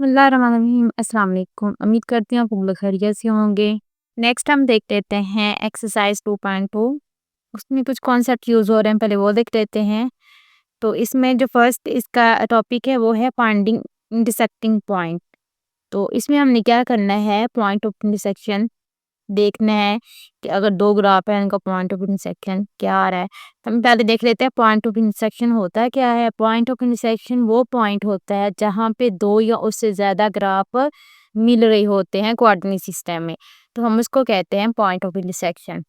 बिस्मिल्लाहिर्रहमानिर्रहीम। अस्सलाम वालेकुम। उम्मीद करती हूँ आप लोग खैरियत से होंगे। नेक्स्ट हम देख लेते हैं एक्सरसाइज 2.2। उसमें कुछ कॉन्सेप्ट यूज़ हो रहे हैं, पहले वो देख लेते हैं। तो इसमें जो फर्स्ट इसका टॉपिक है वो है फाइंडिंग इंटरसेक्टिंग पॉइंट। तो इसमें हमने क्या करना है, पॉइंट ऑफ इंटरसेक्शन देखना है कि अगर दो ग्राफ है इनका पॉइंट ऑफ इंटरसेक्शन क्या आ रहा है। तो हम पहले देख लेते हैं पॉइंट ऑफ इंटरसेक्शन होता है क्या है। पॉइंट ऑफ इंटरसेक्शन वो पॉइंट होता है जहाँ पे दो या उससे ज़्यादा ग्राफ मिल रहे होते हैं कोऑर्डिनेट सिस्टम में, तो हम उसको कहते हैं पॉइंट ऑफ इंटरसेक्शन।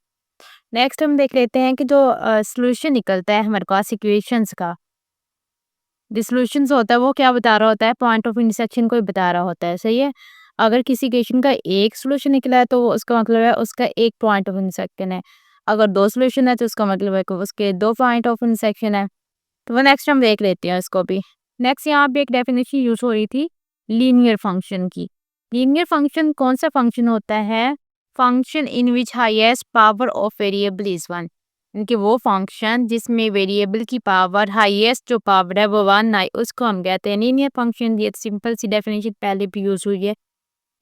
नेक्स्ट हम देख लेते हैं कि जो सॉल्यूशन निकलता है हमारे पास इक्वेशंस का, जो सॉल्यूशंस होता है वो क्या बता रहा होता है, पॉइंट ऑफ इंटरसेक्शन को ही बता रहा होता है। सही है। अगर किसी इक्वेशन का एक सॉल्यूशन निकला है तो वो उसका मतलब है उसका एक पॉइंट ऑफ इंटरसेक्शन है। अगर दो सॉल्यूशन है तो उसका मतलब है कि उसके दो पॉइंट ऑफ इंटरसेक्शन है। तो वो नेक्स्ट हम देख लेते हैं इसको भी। नेक्स्ट यहाँ पे एक डेफिनेशन यूज हो रही थी लीनियर फंक्शन की। लीनियर फंक्शन कौन सा फंक्शन होता है? Function in which highest power of variable is one. इनके वो फंक्शन जिसमें वेरिएबल की पावर हाईएस्ट जो पावर है वो वन आई, उसको हम कहते हैं लीनियर फंक्शन। ये सिंपल सी डेफिनेशन पहले भी यूज हुई है,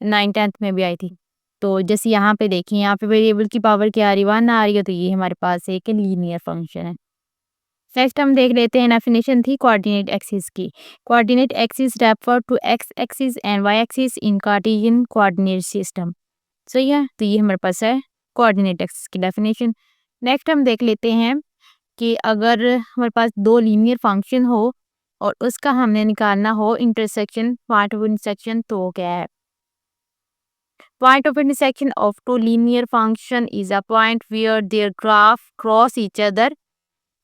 9th-10th में भी आई थी। तो जैसे यहाँ पे देखिए, यहाँ पे वेरिएबल की पावर क्या आ रही है, वन आ रही है, तो ये हमारे पास एक लीनियर फंक्शन है। नेक्स्ट हम देख लेते हैं डेफिनेशन थी कोऑर्डिनेट एक्सिस की। Coordinate axis refer to X axis and Y axis in Cartesian coordinate system. सही है, तो ये हमारे पास है कोऑर्डिनेट एक्सिस की डेफिनेशन। नेक्स्ट हम देख लेते हैं कि अगर हमारे पास दो लीनियर फंक्शन हो और उसका हमने निकालना हो इंटरसेक्शन, पॉइंट ऑफ इंटरसेक्शन, तो क्या है? Point of intersection of two linear function is a point where their graph cross each other।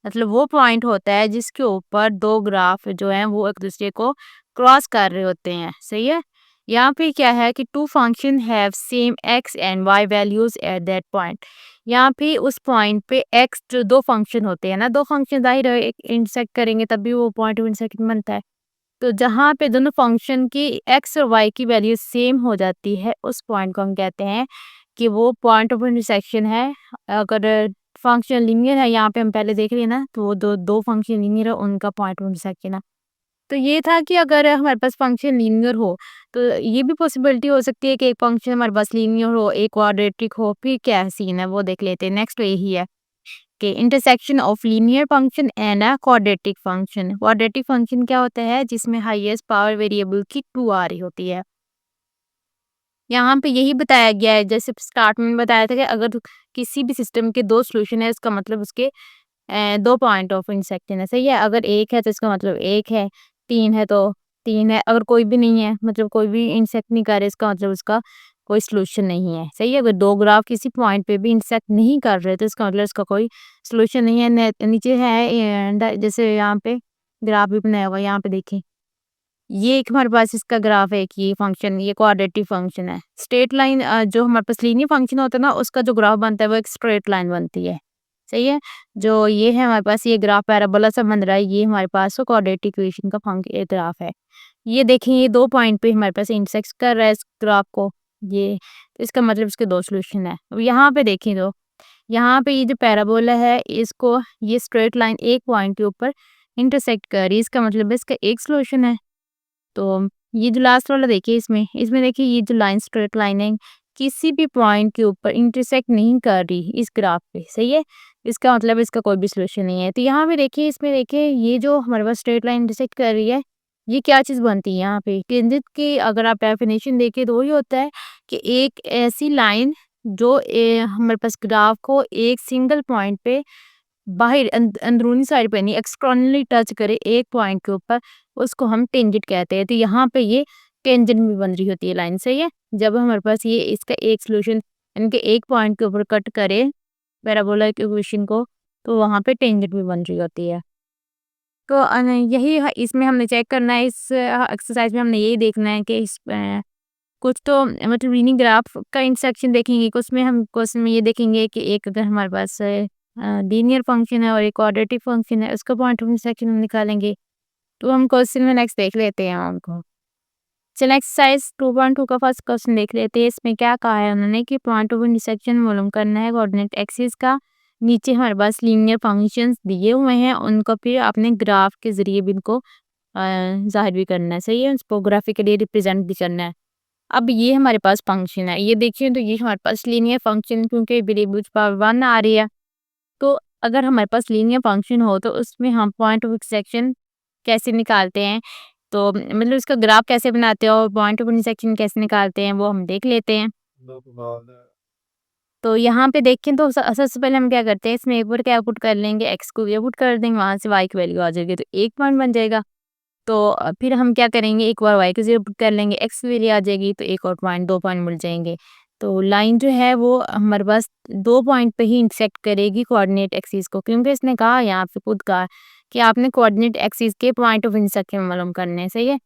मतलब वो पॉइंट होता है जिसके ऊपर दो ग्राफ जो हैं वो एक दूसरे को क्रॉस कर रहे होते हैं। सही है। यहाँ पे क्या है कि two function have same X and Y values at that point. यहाँ पे उस पॉइंट पे एक्स जो दो फंक्शन होते हैं ना, दो फंक्शन जाहिर है इंटरसेक्ट करेंगे तभी वो पॉइंट ऑफ इंटरसेक्शन बनता है। तो जहाँ पे दोनों फंक्शन की एक्स और वाई की वैल्यू सेम हो जाती है उस पॉइंट को हम कहते हैं कि वो पॉइंट ऑफ इंटरसेक्शन है। अगर फंक्शन लीनियर है, यहाँ पे हम पहले देख रहे हैं ना, तो वो दो दो फंक्शन लीनियर है, उनका पॉइंट ऑफ इंटरसेक्शन है। तो ये था कि अगर हमारे पास फंक्शन लीनियर हो तो ये भी पॉसिबिलिटी हो सकती है कि एक फंक्शन हमारे पास लीनियर हो, एक क्वाड्रेटिक हो, फिर क्या सीन है वो देख लेते हैं। नेक्स्ट यही है कि intersection of linear function and a quadratic function. Quadratic function क्या होता है? जिसमें हाईएस्ट पावर वेरिएबल की 2 आ रही होती है। यहाँ पे यही बताया गया है, जैसे स्टार्ट में बताया था कि अगर किसी भी सिस्टम के दो सॉल्यूशन है इसका मतलब उसके दो पॉइंट ऑफ इंटरसेक्शन है। सही है। अगर एक है तो इसका मतलब एक है, तीन है तो तीन है, अगर कोई भी नहीं है मतलब कोई भी इंटरसेक्ट नहीं कर रहा इसका मतलब उसका कोई सॉल्यूशन नहीं है। सही है। अगर दो ग्राफ किसी पॉइंट पे भी इंटरसेक्ट नहीं कर रहे तो इसका मतलब इसका कोई सॉल्यूशन नहीं है। नीचे है जैसे यहाँ पे ग्राफ भी बनाया हुआ है, यहाँ पे देखिए ये एक हमारे पास इसका ग्राफ है कि ये फंक्शन, ये क्वाड्रेटिक फंक्शन है। स्ट्रेट लाइन जो हमारे पास लीनियर फंक्शन होता है ना, उसका जो ग्राफ बनता है वो एक स्ट्रेट लाइन बनती है। सही है। जो ये है हमारे पास ये ग्राफ पैराबोला सा बन रहा है, ये हमारे पास क्वाड्रेटिक इक्वेशन का फंक्शन ग्राफ है। ये देखें ये दो पॉइंट पे हमारे पास इंटरसेक्ट कर रहा है इस ग्राफ को, ये तो इसका मतलब इसके दो सॉल्यूशन है। अब यहाँ पे देखें तो यहाँ पे ये जो पैराबोला है इसको ये स्ट्रेट लाइन एक पॉइंट के ऊपर इंटरसेक्ट कर रही है, इसका मतलब इसका एक सॉल्यूशन है। तो ये जो लास्ट वाला देखिए इसमें देखिए ये जो लाइन स्ट्रेट लाइन है किसी भी पॉइंट के ऊपर इंटरसेक्ट नहीं कर रही इस ग्राफ पे। सही है। इसका मतलब इसका कोई भी सॉल्यूशन नहीं है। तो यहाँ पे देखिए इसमें देखिए ये जो हमारे पास स्ट्रेट लाइन इंटरसेक्ट कर रही है ये क्या चीज़ बनती है यहाँ पे केंद्रित की। अगर आप डेफिनेशन देखें तो वही होता है कि एक ऐसी लाइन जो हमारे पास ग्राफ को एक सिंगल पॉइंट पे बाहर अंदरूनी साइड पे नहीं एक्सटर्नली टच करे एक पॉइंट के ऊपर, उसको हम टेंजेंट कहते हैं। तो यहाँ पे ये टेंजेंट भी बन रही होती है लाइन। सही है। जब हमारे पास ये इसका एक सॉल्यूशन यानी कि एक पॉइंट के ऊपर कट करे पैराबोला इक्वेशन को, तो वहाँ पे टेंजेंट भी बन रही होती है। तो यही इसमें हमने चेक करना है, इस एक्सरसाइज में हमने यही देखना है कि इस कुछ तो मतलब लीनियर ग्राफ का इंटरसेक्शन देखेंगे, कुछ में हम क्वेश्चन में ये देखेंगे कि एक अगर हमारे पास लीनियर फंक्शन है और एक क्वाड्रेटिक फंक्शन है उसका पॉइंट ऑफ इंटरसेक्शन हम निकालेंगे। तो हम क्वेश्चन में नेक्स्ट देख लेते हैं उनको। चलिए एक्सरसाइज 2.2 का फर्स्ट क्वेश्चन देख लेते हैं। इसमें क्या कहा है उन्होंने कि पॉइंट ऑफ इंटरसेक्शन मालूम करना है कोऑर्डिनेट एक्सिस का। नीचे हमारे पास लीनियर फंक्शंस दिए हुए हैं, उनको फिर आपने ग्राफ के जरिए भी इनको ज़ाहिर भी करना है, सही है? उसको ग्राफिकली रिप्रेज़ेंट भी करना है। अब ये हमारे पास फ़ंक्शन है, ये देखिए तो ये हमारे पास लीनियर फ़ंक्शन क्योंकि वेरिएबल पावर 1 आ रही है, तो अगर हमारे पास लीनियर फ़ंक्शन हो तो उसमें हम पॉइंट ऑफ इंटरसेक्शन कैसे निकालते हैं? तो मतलब इसका ग्राफ कैसे बनाते हैं और पॉइंट ऑफ इंटरसेक्शन कैसे निकालते हैं वो हम देख लेते हैं। तो यहाँ पे देखें तो सबसे पहले हम क्या करते हैं इसमें एक बार क्या पुट कर लेंगे x को ये पुट कर देंगे वहाँ से y की वैल्यू आ जाएगी तो 1 पॉइंट बन जाएगा। तो फिर हम क्या करेंगे एक बार y को 0 पुट कर लेंगे x की वैल्यू आ जाएगी तो 1 और पॉइंट 2 पॉइंट मिल जाएंगे। तो लाइन जो है वो हमारे पास 2 पॉइंट पे ही इंटरसेक्ट करेगी कोऑर्डिनेट एक्सिस को क्योंकि इसने कहा यहाँ पे खुद कहा कि आपने कोऑर्डिनेट एक्सिस के पॉइंट ऑफ इंटरसेक्शन मालूम करने हैं, सही है?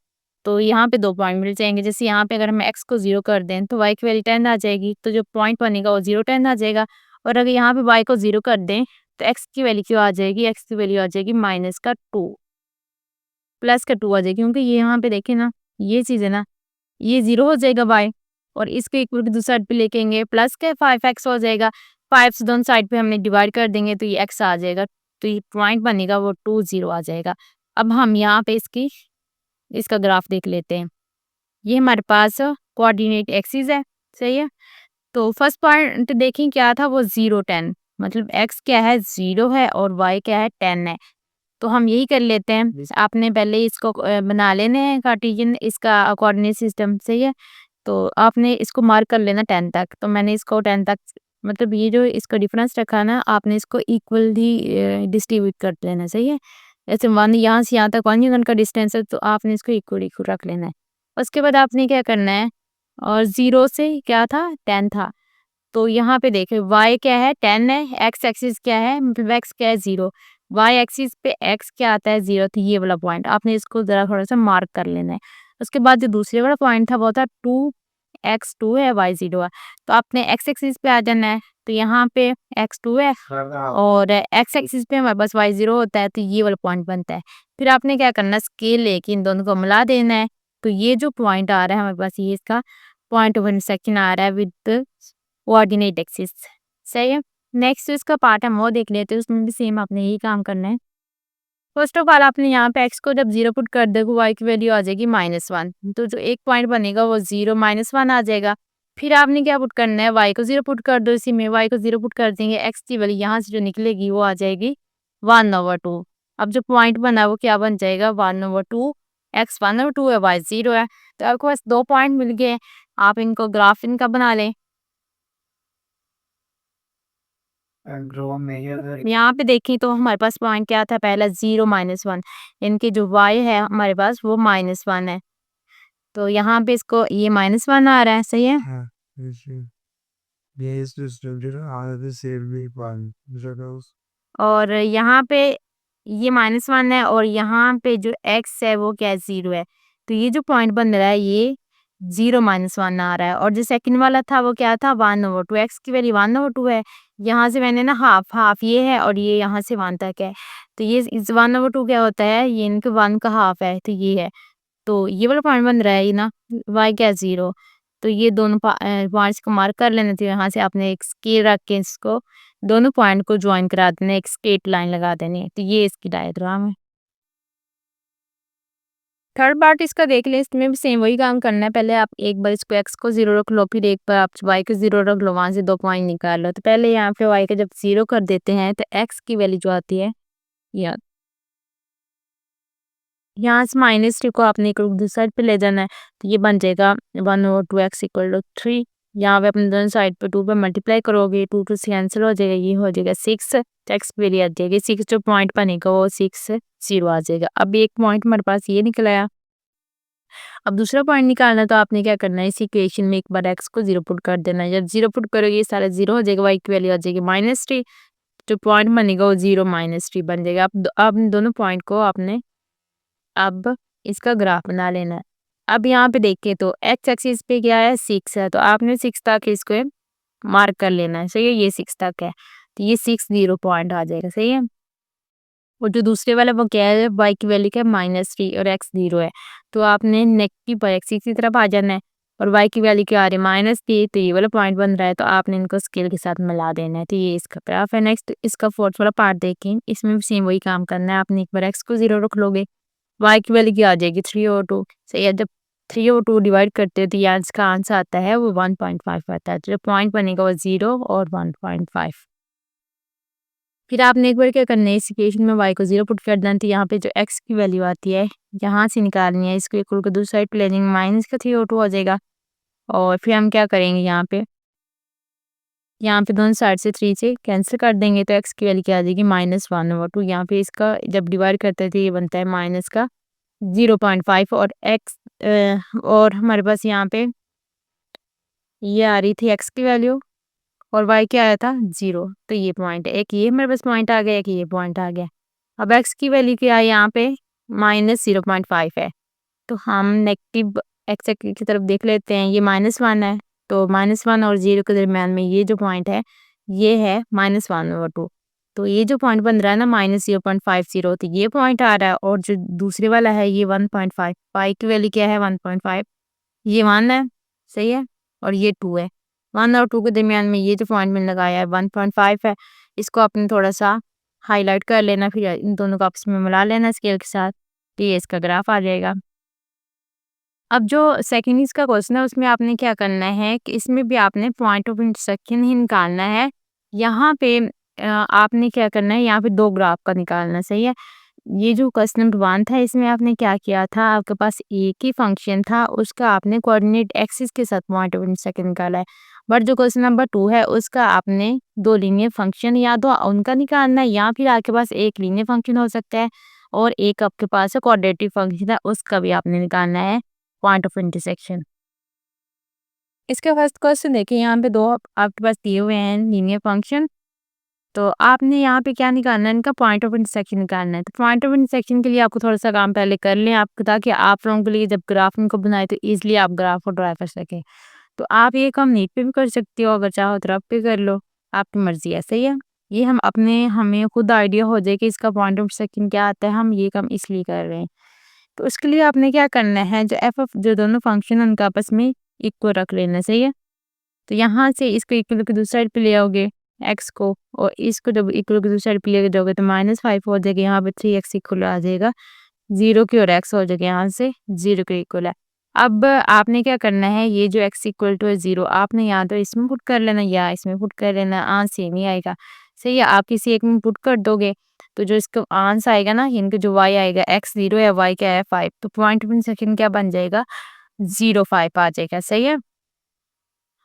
तो यहाँ पे 2 पॉइंट मिल जाएँगे। जैसे यहाँ पे अगर हम x को 0 कर दें तो y की वैल्यू 10 आ जाएगी। तो जो पॉइंट बनेगा वो 0, 10 आ जाएगा। और अगर यहाँ पे y को 0 कर दें तो x की वैल्यू क्या आ जाएगी? x की वैल्यू आ जाएगी माइनस का 2, प्लस का 2 आ जाएगी क्योंकि ये यहाँ पे देखिए ना, ये चीज़ है ना, ये 0 हो जाएगा y और इसको इक्वल की दूसरी साइड पे लेकेंगे प्लस के 5x हो जाएगा। 5 से दोनों साइड पे हमने डिवाइड कर देंगे तो ये x आ जाएगा। तो ये पॉइंट बनेगा वो 2, 0 आ जाएगा। अब हम यहाँ पे इसका ग्राफ देख लेते हैं। ये हमारे पास कोऑर्डिनेट एक्सिस है, सही है? तो फर्स्ट पॉइंट देखें क्या था वो 0, 10 मतलब x क्या है 0 है और y क्या है 10 है। तो हम यही कर लेते हैं। आपने पहले इसको बना लेने हैं कार्टेशियन इसका कोऑर्डिनेट सिस्टम, सही है? तो आपने इसको मार्क कर लेना 10 तक। तो मैंने इसको 10 तक मतलब ये जो इसका डिफरेंस रखा ना आपने इसको इक्वली डिस्ट्रीब्यूट कर लेना, सही है? जैसे 1 यहाँ से यहाँ तक 1 यूनिट का डिस्टेंस है तो आपने इसको इक्वल इक्वल रख लेना है। उसके बाद आपने क्या करना है और 0 से क्या था 10 था। तो यहाँ पे देखिए y क्या है 10 है, x एक्सिस क्या है मतलब x क्या है 0, y एक्सिस पे x क्या आता है 0 तो ये वाला पॉइंट आपने इसको ज़रा थोड़ा-सा मार्क कर लेना है। उसके बाद जो दूसरे वाला पॉइंट था वो था 2x 2 है y 0 है। तो आपने x एक्सिस पे आ जाना है। तो यहाँ पे x 2 है और x एक्सिस पे हमारे पास y 0 होता है तो ये वाला पॉइंट बनता है। फिर आपने क्या करना है स्केल लेके इन दोनों को मिला देना है। तो ये जो पॉइंट आ रहा है हमारे पास ये इसका पॉइंट ऑफ इंटरसेक्शन आ रहा है विद कोऑर्डिनेट एक्सिस, सही है? नेक्स्ट जो इसका पार्ट हम वो देख लेते हैं उसमें भी सेम आपने यही काम करना है। फर्स्ट ऑफ ऑल आपने यहाँ पे x को जब 0 पुट कर दोगे y की वैल्यू आ जाएगी -1 तो जो एक पॉइंट बनेगा वो 0 -1 आ जाएगा। फिर आपने क्या पुट करना है y को 0 पुट कर दो इसी में y को 0 पुट कर देंगे x की वैल्यू यहाँ से जो निकलेगी वो आ जाएगी 1/2। अब जो पॉइंट बना वो क्या बन जाएगा 1/2 x 1/2 है y 0 है। तो आपके पास 2 पॉइंट मिल गए। आप इनको ग्राफ इनका बना लें। यहाँ पे देखें तो हमारे पास पॉइंट क्या था पहला 0 -1 इनकी जो y है हमारे पास वो -1 है। तो यहाँ पे इसको ये -1 आ रहा है, सही है? और यहाँ पे ये -1 है और यहाँ पे जो x है वो क्या है 0 है। तो ये जो पॉइंट बन रहा है ये 0 -1 आ रहा है और जो सेकंड वाला था वो क्या था 1/2 x की वैल्यू 1/2 है। यहाँ से मैंने ना हाफ ये है और ये यहाँ से 1 तक है। तो ये इस 1/2 क्या होता है ये इनके 1 का हाफ है तो ये है। तो ये वाला पॉइंट बन रहा है ये ना y क्या 0। तो ये दोनों पॉइंट्स को मार्क कर लेना चाहिए। यहाँ से आपने एक स्केल रख के इसको दोनों पॉइंट को ज्वाइन करा देना एक स्ट्रेट लाइन लगा देनी है। तो ये इसकी डायग्राम है। थर्ड पार्ट इसका देख लें इसमें भी सेम वही काम करना है। पहले आप एक बार इसको x को 0 रख लो फिर एक बार आप y को 0 रख लो वहाँ से 2 पॉइंट निकाल लो। तो पहले यहाँ पे y को जब 0 कर देते हैं तो x की वैल्यू जो आती है या यहाँ से -3 को आपने एक दूसरी साइड पे ले जाना है। तो ये बन जाएगा 1/2x = 3। यहाँ पे अपने दोनों साइड पे 2 पे मल्टीप्लाई करोगे 2 2 से कैंसिल हो जाएगा ये हो जाएगा 6 तो x की वैल्यू आ जाएगी 6 जो पॉइंट बनेगा वो 6 0 आ जाएगा। अब एक पॉइंट हमारे पास ये निकल आया। अब दूसरा पॉइंट निकालना है तो आपने क्या करना है इस इक्वेशन में एक बार x को 0 पुट कर देना है। जब 0 पुट करोगे ये सारा 0 हो जाएगा y की वैल्यू आ जाएगी -3 जो पॉइंट बनेगा वो 0 -3 बन जाएगा। अब इन दोनों पॉइंट को आपने अब इसका ग्राफ बना लेना है। अब यहाँ पे देखिए तो x एक्सिस पे क्या है 6 है तो आपने 6 तक इसको मार्क कर लेना है, सही है? ये 6 तक है तो ये 6 0 पॉइंट आ जाएगा, सही है? और जो दूसरे वाला वो क्या है y की वैल्यू क्या है -3 और x 0 है तो आपने नेगेटिव पर x की तरफ आ जाना है और y की वैल्यू क्या आ रही है -3 तो ये वाला पॉइंट बन रहा है तो आपने इनको स्केल के साथ मिला देना है। तो ये इसका ग्राफ है। नेक्स्ट इसका फोर्थ वाला पार्ट देखें इसमें भी सेम वही काम करना है। आपने एक बार x को 0 रख लोगे y की वैल्यू क्या आ जाएगी 3/2। सही है, जब 3/2 डिवाइड करते हैं तो यहाँ इसका आंसर आता है वो 1.5 आता है। तो जो पॉइंट बनेगा वो 0 और 1.5। फिर आपने एक बार क्या करना है, इस इक्वेशन में y को 0 पुट कर देना, तो यहाँ पे जो x की वैल्यू आती है यहाँ से निकालनी है, इसको इक्वल को दूसरी साइड पे ले जाएंगे, माइनस का 3/2 हो जाएगा। और फिर हम क्या करेंगे, यहाँ पे दोनों साइड से 3 से कैंसिल कर देंगे, तो x की वैल्यू क्या आ जाएगी -1/2। यहाँ पे इसका जब डिवाइड करते हैं तो ये बनता है माइनस का 0.5 और और हमारे पास यहाँ पे ये आ रही थी x की वैल्यू और y क्या आया था 0। तो ये पॉइंट है, एक ये हमारे पास पॉइंट आ गया, एक ये पॉइंट आ गया। अब x की वैल्यू क्या है यहाँ पे -0.5 है, तो हम नेगेटिव एक्स एक्सिस की तरफ देख लेते हैं, ये -1 है, तो -1 और 0 के दरमियान में ये जो पॉइंट है ये है -1/2। तो ये जो पॉइंट बन रहा है ना -0.50, तो ये पॉइंट आ रहा है, और जो दूसरे वाला है ये 1.5, पाई की वैल्यू क्या है 1.5, ये 1 है, सही है, और ये 2 है। 1 और 2 के दरमियान में ये जो पॉइंट मैंने लगाया है 1.5 है, इसको आपने थोड़ा सा हाईलाइट कर लेना, फिर इन दोनों को आपस में मिला लेना स्केल के साथ, तो ये इसका ग्राफ आ जाएगा। अब जो सेकंड इसका क्वेश्चन है उसमें आपने क्या करना है कि इसमें भी आपने पॉइंट ऑफ इंटरसेक्शन ही निकालना है। यहाँ पे आपने क्या करना है, यहाँ पे दो ग्राफ का निकालना, सही है। ये जो क्वेश्चन नंबर 1 था इसमें आपने क्या किया था, आपके पास एक ही फंक्शन था, उसका आपने कोऑर्डिनेट एक्सिस के साथ पॉइंट ऑफ इंटरसेक्शन निकाला है। बट जो क्वेश्चन नंबर 2 है उसका आपने दो लीनियर फंक्शन या तो उनका निकालना है, या फिर आपके पास एक लीनियर फंक्शन हो सकता है और एक आपके पास क्वाड्रेटिक फंक्शन है, उसका भी आपने निकालना है पॉइंट ऑफ इंटरसेक्शन। इसका फर्स्ट क्वेश्चन देखिए, यहाँ पे दो आपके पास दिए हुए हैं लीनियर फंक्शन, तो आपने यहाँ पे क्या निकालना है, इनका पॉइंट ऑफ इंटरसेक्शन निकालना है। तो पॉइंट ऑफ इंटरसेक्शन के लिए आपको थोड़ा सा काम पहले कर लें आप, ताकि आप लोगों के लिए जब ग्राफ इनको बनाए तो ईजिली आप ग्राफ को ड्रा कर सकें। तो आप ये काम नीट पे भी कर सकते हो, अगर चाहो तो रफ पे कर लो, आपकी मर्जी है, सही है। ये हमें खुद आइडिया हो जाए कि इसका पॉइंट ऑफ इंटरसेक्शन क्या आता है, हम ये काम इसलिए कर रहे हैं। तो उसके लिए आपने क्या करना है, जो एफ ऑफ जो दोनों फंक्शन है उनका आपस में इक्वल रख लेना, सही है। तो यहाँ से इसको इक्वल की दूसरी साइड पे ले आओगे एक्स को, और इसको जब इक्वल की दूसरी साइड पे ले जाओगे तो -5 हो जाएगा, यहाँ पे 3x इक्वल आ जाएगा 0 की, और x हो जाएगा यहाँ से 0 के इक्वल है। अब आपने क्या करना है, ये जो x इक्वल टू है 0 आपने या तो इसमें पुट कर लेना या इसमें पुट कर लेना, आंसर सेम ही आएगा, सही है। आप किसी एक में पुट कर दोगे तो जो इसका आंसर आएगा ना, इनका जो y आएगा x 0 है, y क्या है 5, तो पॉइंट ऑफ इंटरसेक्शन क्या बन जाएगा 0, 5 आ जाएगा, सही है।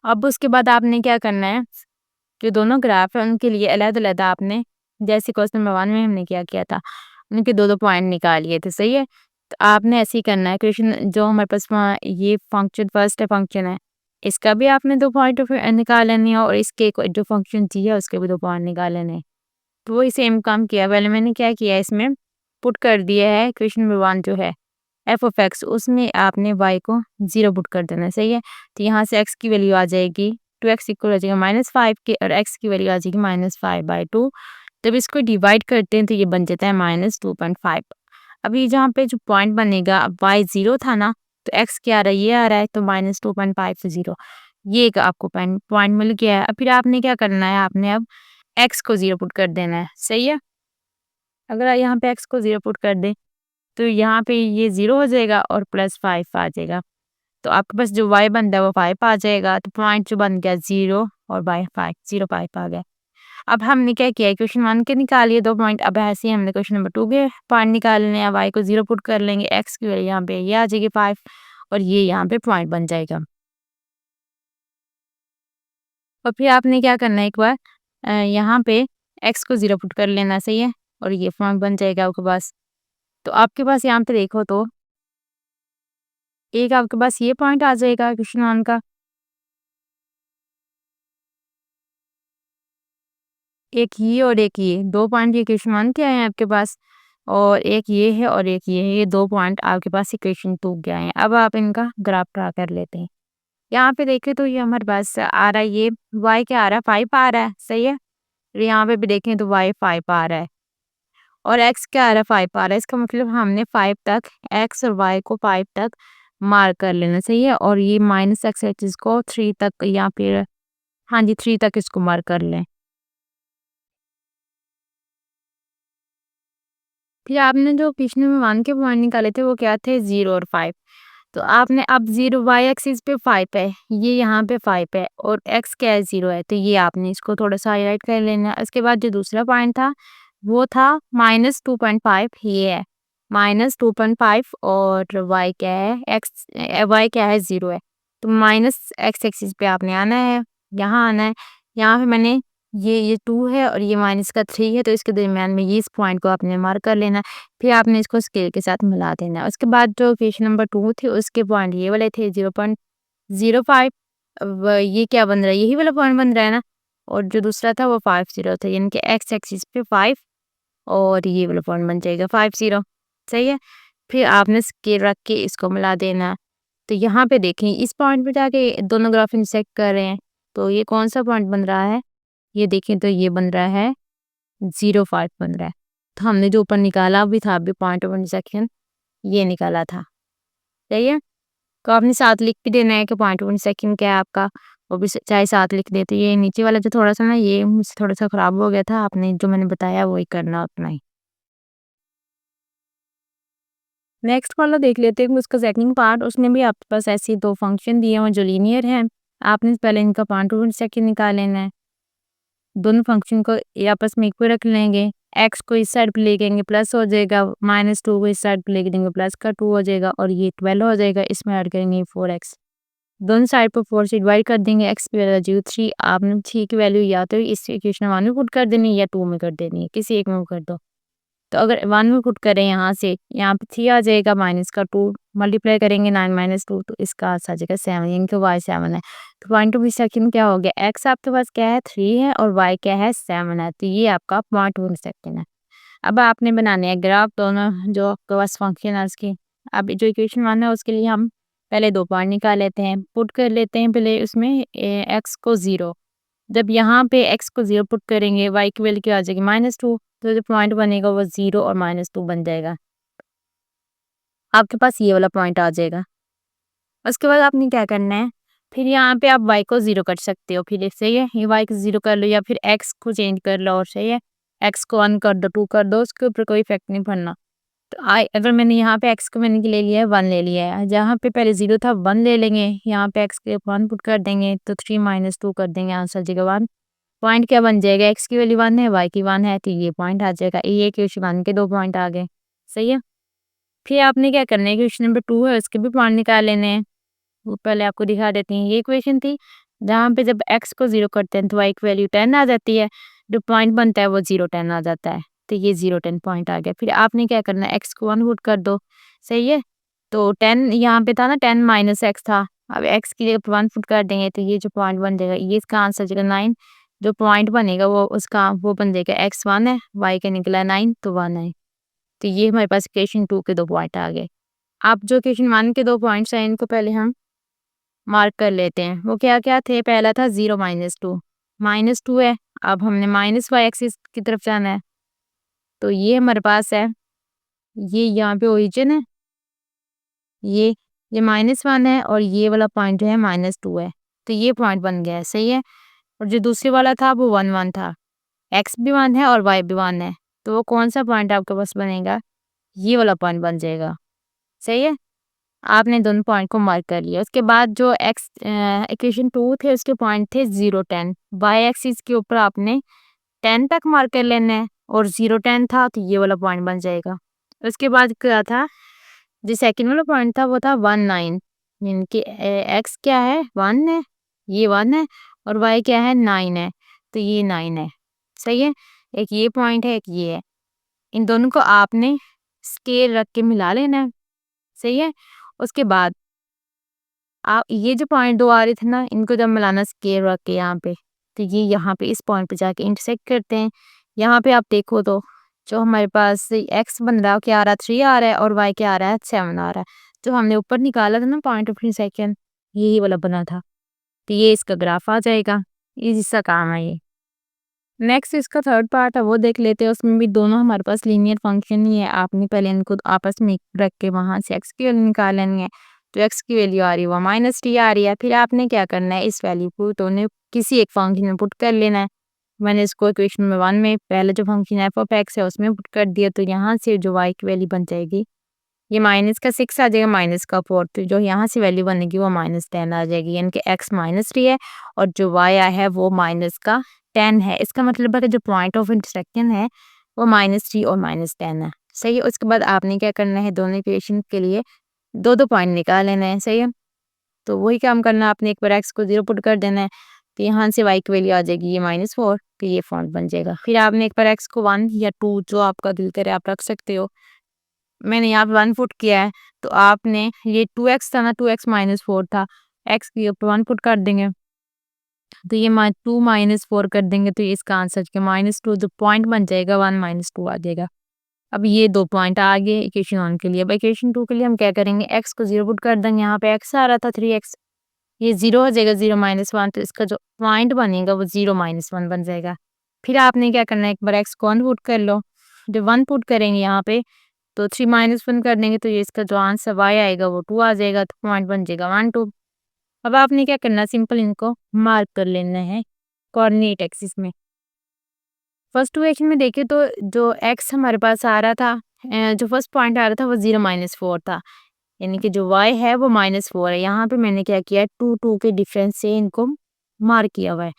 अब उसके बाद आपने क्या करना है, जो दोनों ग्राफ है उनके लिए अलग-अलग आपने, जैसे क्वेश्चन नंबर 1 में हमने क्या किया था, उनके 2-2 पॉइंट निकालिए थे, सही है। तो आपने ऐसे ही करना है, क्वेश्चन जो हमारे पास वहाँ ये फंक्शन फर्स्ट फंक्शन है, इसका भी आपने 2 पॉइंट निकाल लेने हैं, और इसके जो फंक्शन जी है उसके भी 2 पॉइंट निकाल लेने हैं। तो वही सेम काम किया, पहले मैंने क्या किया है, इसमें पुट कर दिया है क्वेश्चन नंबर 1 जो है एफ ऑफ एक्स, उसमें आपने वाई को 0 पुट कर देना है, सही है। तो यहाँ से एक्स की वैल्यू आ जाएगी 2x इक्वल हो जाएगा -5 के, और x की वैल्यू आ जाएगी -5/2। जब इसको डिवाइड करते हैं तो ये बन जाता है -2.5। अभी जहाँ पे जो पॉइंट बनेगा, अब y 0 था ना, तो x क्या आ रहा है, ये आ रहा है, तो -2.5 से 0, ये एक आपको पॉइंट मिल गया है। अब फिर आपने क्या करना है, आपने अब x को 0 पुट कर देना है, सही है। अगर यहाँ पे x को 0 पुट कर दें तो यहाँ पे ये 0 हो जाएगा और +5 आ जाएगा, तो आपके पास जो y बनता है वो 5 आ जाएगा। तो पॉइंट जो बन गया 0 और बाय 5, 0, 5 आ गया। अब हमने क्या किया है, क्वेश्चन 1 के निकालिए 2 पॉइंट, अब ऐसे ही हमने क्वेश्चन नंबर 2 के पॉइंट निकालने हैं। y को 0 पुट कर लेंगे, x की वैल्यू यहाँ पे ये आ जाएगी 5, और ये यहाँ पे पॉइंट बन जाएगा। और फिर आपने क्या करना है, एक बार यहाँ पे x को 0 पुट कर लेना, सही है, और ये पॉइंट बन जाएगा आपके पास। तो आपके पास यहाँ पे देखो तो एक आपके पास ये पॉइंट आ जाएगा क्वेश्चन 1 का, एक ये और एक ये, 2 पॉइंट ये क्वेश्चन 1 के आए हैं आपके पास, और एक ये है और एक ये है, ये 2 पॉइंट आपके पास इक्वेशन 2 के आए हैं। अब आप इनका ग्राफ ड्रा कर लेते हैं। यहाँ पे देखें तो ये हमारे पास आ रहा है, ये y क्या आ रहा है 5 आ रहा है, सही है। और यहाँ पे भी देखें तो y 5 आ रहा है, और x क्या आ रहा है 5 आ रहा है, इसका मतलब हमने 5 तक x और y को 5 तक मार्क कर लेना, सही है। और ये -x एक्सिस को 3 तक, या फिर हाँ जी 3 तक इसको मार्क कर लें। फिर आपने जो क्वेश्चन में 1 के पॉइंट निकाले थे वो क्या थे 0 और 5। तो आपने अब 0 वाई एक्सिस पे 5 है, ये यहाँ पे 5 है और एक्स क्या है 0 है, तो ये आपने इसको थोड़ा-सा हाइलाइट कर लेना है। उसके बाद जो दूसरा पॉइंट था वो था -2.5 ये है, -2.5 और वाई क्या है वाई क्या है 0 है। तो माइनस एक्स एक्सिस पे आपने आना है, यहाँ आना है। यहाँ पे मैंने ये 2 है और ये माइनस का 3 है, तो इसके दरमियान में ये इस पॉइंट को आपने मार्क कर लेना है। फिर आपने इसको स्केल के साथ मिला देना है। उसके बाद जो क्वेश्चन नंबर 2 थे उसके पॉइंट ये वाले थे 0.05। अब ये क्या बन रहा है, यही वाला पॉइंट बन रहा है ना, और जो दूसरा था वो 50 था, यानी कि एक्स एक्सिस पे 5 और ये वाला पॉइंट बन जाएगा 50। सही है। फिर आपने स्केल रख के इसको मिला देना। तो यहाँ पे देखें इस पॉइंट पे जाके दोनों ग्राफ इंटरसेक्ट कर रहे हैं, तो ये कौन सा पॉइंट बन रहा है, ये देखें तो ये बन रहा है 0.5 बन रहा है। तो हमने जो ऊपर निकाला भी था अभी पॉइंट ऑफ इंटरसेक्शन, ये निकाला था। सही है। तो आपने साथ लिख भी देना है कि पॉइंट ऑफ इंटरसेक्शन क्या है आपका, वो भी चाहे साथ लिख देते। ये नीचे वाला जो थोड़ा सा ना ये मुझसे थोड़ा सा खराब हो गया था, आपने जो मैंने बताया वही करना उतना ही। नेक्स्ट वाला देख लेते हैं उसका सेकंड पार्ट। उसमें भी आपके पास ऐसे दो फंक्शन दिए हुए जो लीनियर हैं। आपने पहले इनका पॉइंट ऑफ इंटरसेक्शन निकाल लेना है। दोनों फंक्शन को ये आपस में इक्वल रख लेंगे। एक्स को इस साइड पे ले जाएंगे प्लस हो जाएगा, -2 को इस साइड पे ले जाएंगे प्लस का 2 हो जाएगा और ये 12 हो जाएगा। इसमें ऐड करेंगे 4x, दोनों साइड पर 4 से डिवाइड कर देंगे। एक्स की वैल्यू 3, आपने 3 की वैल्यू या तो इस इक्वेशन 1 में पुट कर देनी है या 2 में कर देनी है, किसी एक में कर दो। तो अगर 1 में पुट करें यहाँ से, यहाँ पे 3 आ जाएगा, माइनस का 2 मल्टीप्लाई करेंगे 9 - 2, तो इसका आंसर आ जाएगा 7, यानी कि y 7 है। तो पॉइंट ऑफ इंटरसेक्शन क्या हो गया, x आपके पास क्या है 3 है और y क्या है 7 है, तो ये आपका पॉइंट ऑफ इंटरसेक्शन है। अब आपने बनाने हैं ग्राफ दोनों जो आपके पास फंक्शन है उसकी। अब जो इक्वेशन 1 है उसके लिए हम पहले 2 पॉइंट निकाल लेते हैं, पुट कर लेते हैं पहले उसमें x को 0। जब यहाँ पे x को 0 पुट करेंगे y की वैल्यू क्या आ जाएगी -2, तो जो पॉइंट बनेगा वो 0 और -2 बन जाएगा। आपके पास ये वाला पॉइंट आ जाएगा। उसके बाद आपने क्या करना है, फिर यहाँ पे आप y को 0 कर सकते हो, फिर सही है, ये y को 0 कर लो या फिर x को चेंज कर लो, और सही है, x को 1 कर दो 2 कर दो, उसके ऊपर कोई इफेक्ट नहीं पड़ना। तो अगर मैंने यहाँ पे x को मैंने ले लिया है 1 ले लिया है, जहाँ पे पहले 0 था 1 ले लेंगे, यहाँ पे x के 1 पुट कर देंगे तो 3 - 2 कर देंगे, आंसर जगह 1। पॉइंट क्या बन जाएगा, एक्स की वैल्यू 1 है, वाई की 1 है, तो ये पॉइंट आ जाएगा। ये क्वेश्चन 1 के 2 पॉइंट आ गए। सही है। फिर आपने क्या करना है, क्वेश्चन नंबर 2 है उसके भी पॉइंट निकाल लेने हैं। वो पहले आपको दिखा देती हैं। ये इक्वेशन थी जहाँ पे जब एक्स को 0 करते हैं तो वाई की वैल्यू 10 आ जाती है, जो पॉइंट बनता है वो 0 10 आ जाता है, तो ये 0 10 पॉइंट आ गया। फिर आपने क्या करना है, एक्स को 1 पुट कर दो। सही है। तो 10 यहाँ पे था ना, 10 माइनस एक्स था, अब एक्स की जगह 1 पुट कर देंगे तो ये जो पॉइंट बन जाएगा ये इसका आंसर हो जाएगा 9। जो पॉइंट बनेगा वो उसका वो बन जाएगा एक्स 1 है, वाई का निकला 9 तो 1 है। तो ये हमारे पास इक्वेशन 2 के 2 पॉइंट आ गए। अब जो इक्वेशन 1 के 2 पॉइंट्स हैं इनको पहले हम मार्क कर लेते हैं। वो क्या-क्या थे, पहला था 0 - 2 है। अब हमने माइनस वाई एक्सिस की तरफ जाना है। तो ये हमारे पास है, ये यहाँ पे ओरिजिन है, ये -1 है और ये वाला पॉइंट जो है -2 है। तो ये पॉइंट बन गया है। सही है। और जो दूसरे वाला था वो 1 1 था। एक्स भी 1 है और वाई भी 1 है। तो वो कौन सा पॉइंट आपके पास बनेगा, ये वाला पॉइंट बन जाएगा। सही है। आपने दोनों पॉइंट को मार्क कर लिया। उसके बाद जो इक्वेशन 2 थे उसके पॉइंट थे 0 10। वाई एक्सिस के ऊपर आपने 10 तक मार्क कर लेना है और 0 10 था तो ये वाला पॉइंट बन जाएगा। उसके बाद क्या था, जो सेकंड वाला पॉइंट था वो था 1 9, यानी कि एक्स क्या है 1 है, ये 1 है और वाई क्या है 9 है, तो ये 9 है। सही है। एक ये पॉइंट है, एक ये है। इन दोनों को आपने स्केल रख के मिला लेना है। सही है। उसके बाद आप ये जो पॉइंट 2 आ रहे थे ना, इनको जब मिलाना स्केल रख के यहाँ पे, तो ये यहाँ पे इस पॉइंट पे जाके इंटरसेक्ट करते हैं। यहाँ पे आप देखो तो जो हमारे पास एक्स बन रहा है क्या आ रहा है 3 आ रहा है और वाई क्या आ रहा है 7 आ रहा है। जो हमने ऊपर निकाला था ना पॉइंट ऑफ इंटरसेक्शन, यही वाला बना था, तो ये इसका ग्राफ आ जाएगा। ये इसका काम है ये। नेक्स्ट इसका थर्ड पार्ट है वो देख लेते हैं। उसमें भी दोनों हमारे पास लीनियर फंक्शन ही है। आपने पहले इनको आपस में रख के वहां से एक्स की वैल्यू निकाल लेनी है। तो एक्स की वैल्यू आ रही है वो -t आ रही है। फिर आपने क्या करना है, इस वैल्यू को दोनों किसी एक फंक्शन में पुट कर लेना है। मैंने इसको इक्वेशन में 1 में पहले जो फंक्शन एफ ऑफ एक्स है उसमें पुट कर दिया, तो यहाँ से जो वाई की वैल्यू बन जाएगी, ये माइनस का 6 आ जाएगा, माइनस का 4, तो जो यहाँ से वैल्यू बनेगी वो -10 आ जाएगी, यानी कि एक्स -3 है और जो वाई आया है वो माइनस का 10 है। इसका मतलब है कि जो पॉइंट ऑफ इंटरसेक्शन है वो -3 और -10 है। सही है। उसके बाद आपने क्या करना है, दोनों इक्वेशन के लिए दो पॉइंट निकाल लेना है। सही है। तो वही काम करना है आपने, एक बार एक्स को 0 पुट कर देना है, तो यहाँ से वाई की वैल्यू आ जाएगी ये -4, तो ये फॉर्म बन जाएगा। फिर आपने एक बार एक्स को 1 या 2 जो आपका दिल करे आप रख सकते हो। मैंने यहाँ पे 1 पुट किया है, तो आपने ये 2x था ना, 2x -4 था, x के ऊपर 1 पुट कर देंगे, तो ये 2 -4 कर देंगे, तो ये इसका आंसर -2 जो पॉइंट बन जाएगा 1 -2 आ जाएगा। अब ये 2 पॉइंट आ गए इक्वेशन 1 के लिए। अब इक्वेशन 2 के लिए हम क्या करेंगे, x को 0 पुट कर देंगे, यहाँ पे x आ रहा था 3x, ये 0 हो जाएगा, 0 -1, तो इसका जो पॉइंट बनेगा वो 0 -1 बन जाएगा। फिर आपने क्या करना है, एक बार x को 1 पुट कर लो, जब 1 पुट करेंगे यहाँ पे तो 3 -1 कर देंगे, तो ये इसका जो आंसर y आएगा वो 2 आ जाएगा, तो पॉइंट बन जाएगा 1 2। अब आपने क्या करना है, सिंपल इनको मार्क कर लेना है कोऑर्डिनेट एक्सिस में। फर्स्ट इक्वेशन में देखिए तो जो x हमारे पास आ रहा था, जो फर्स्ट पॉइंट आ रहा था वो 0 -4 था, यानी कि जो y है वो -4 है। यहाँ पे मैंने क्या किया है, 2 के डिफरेंस से इनको मार्क किया हुआ है।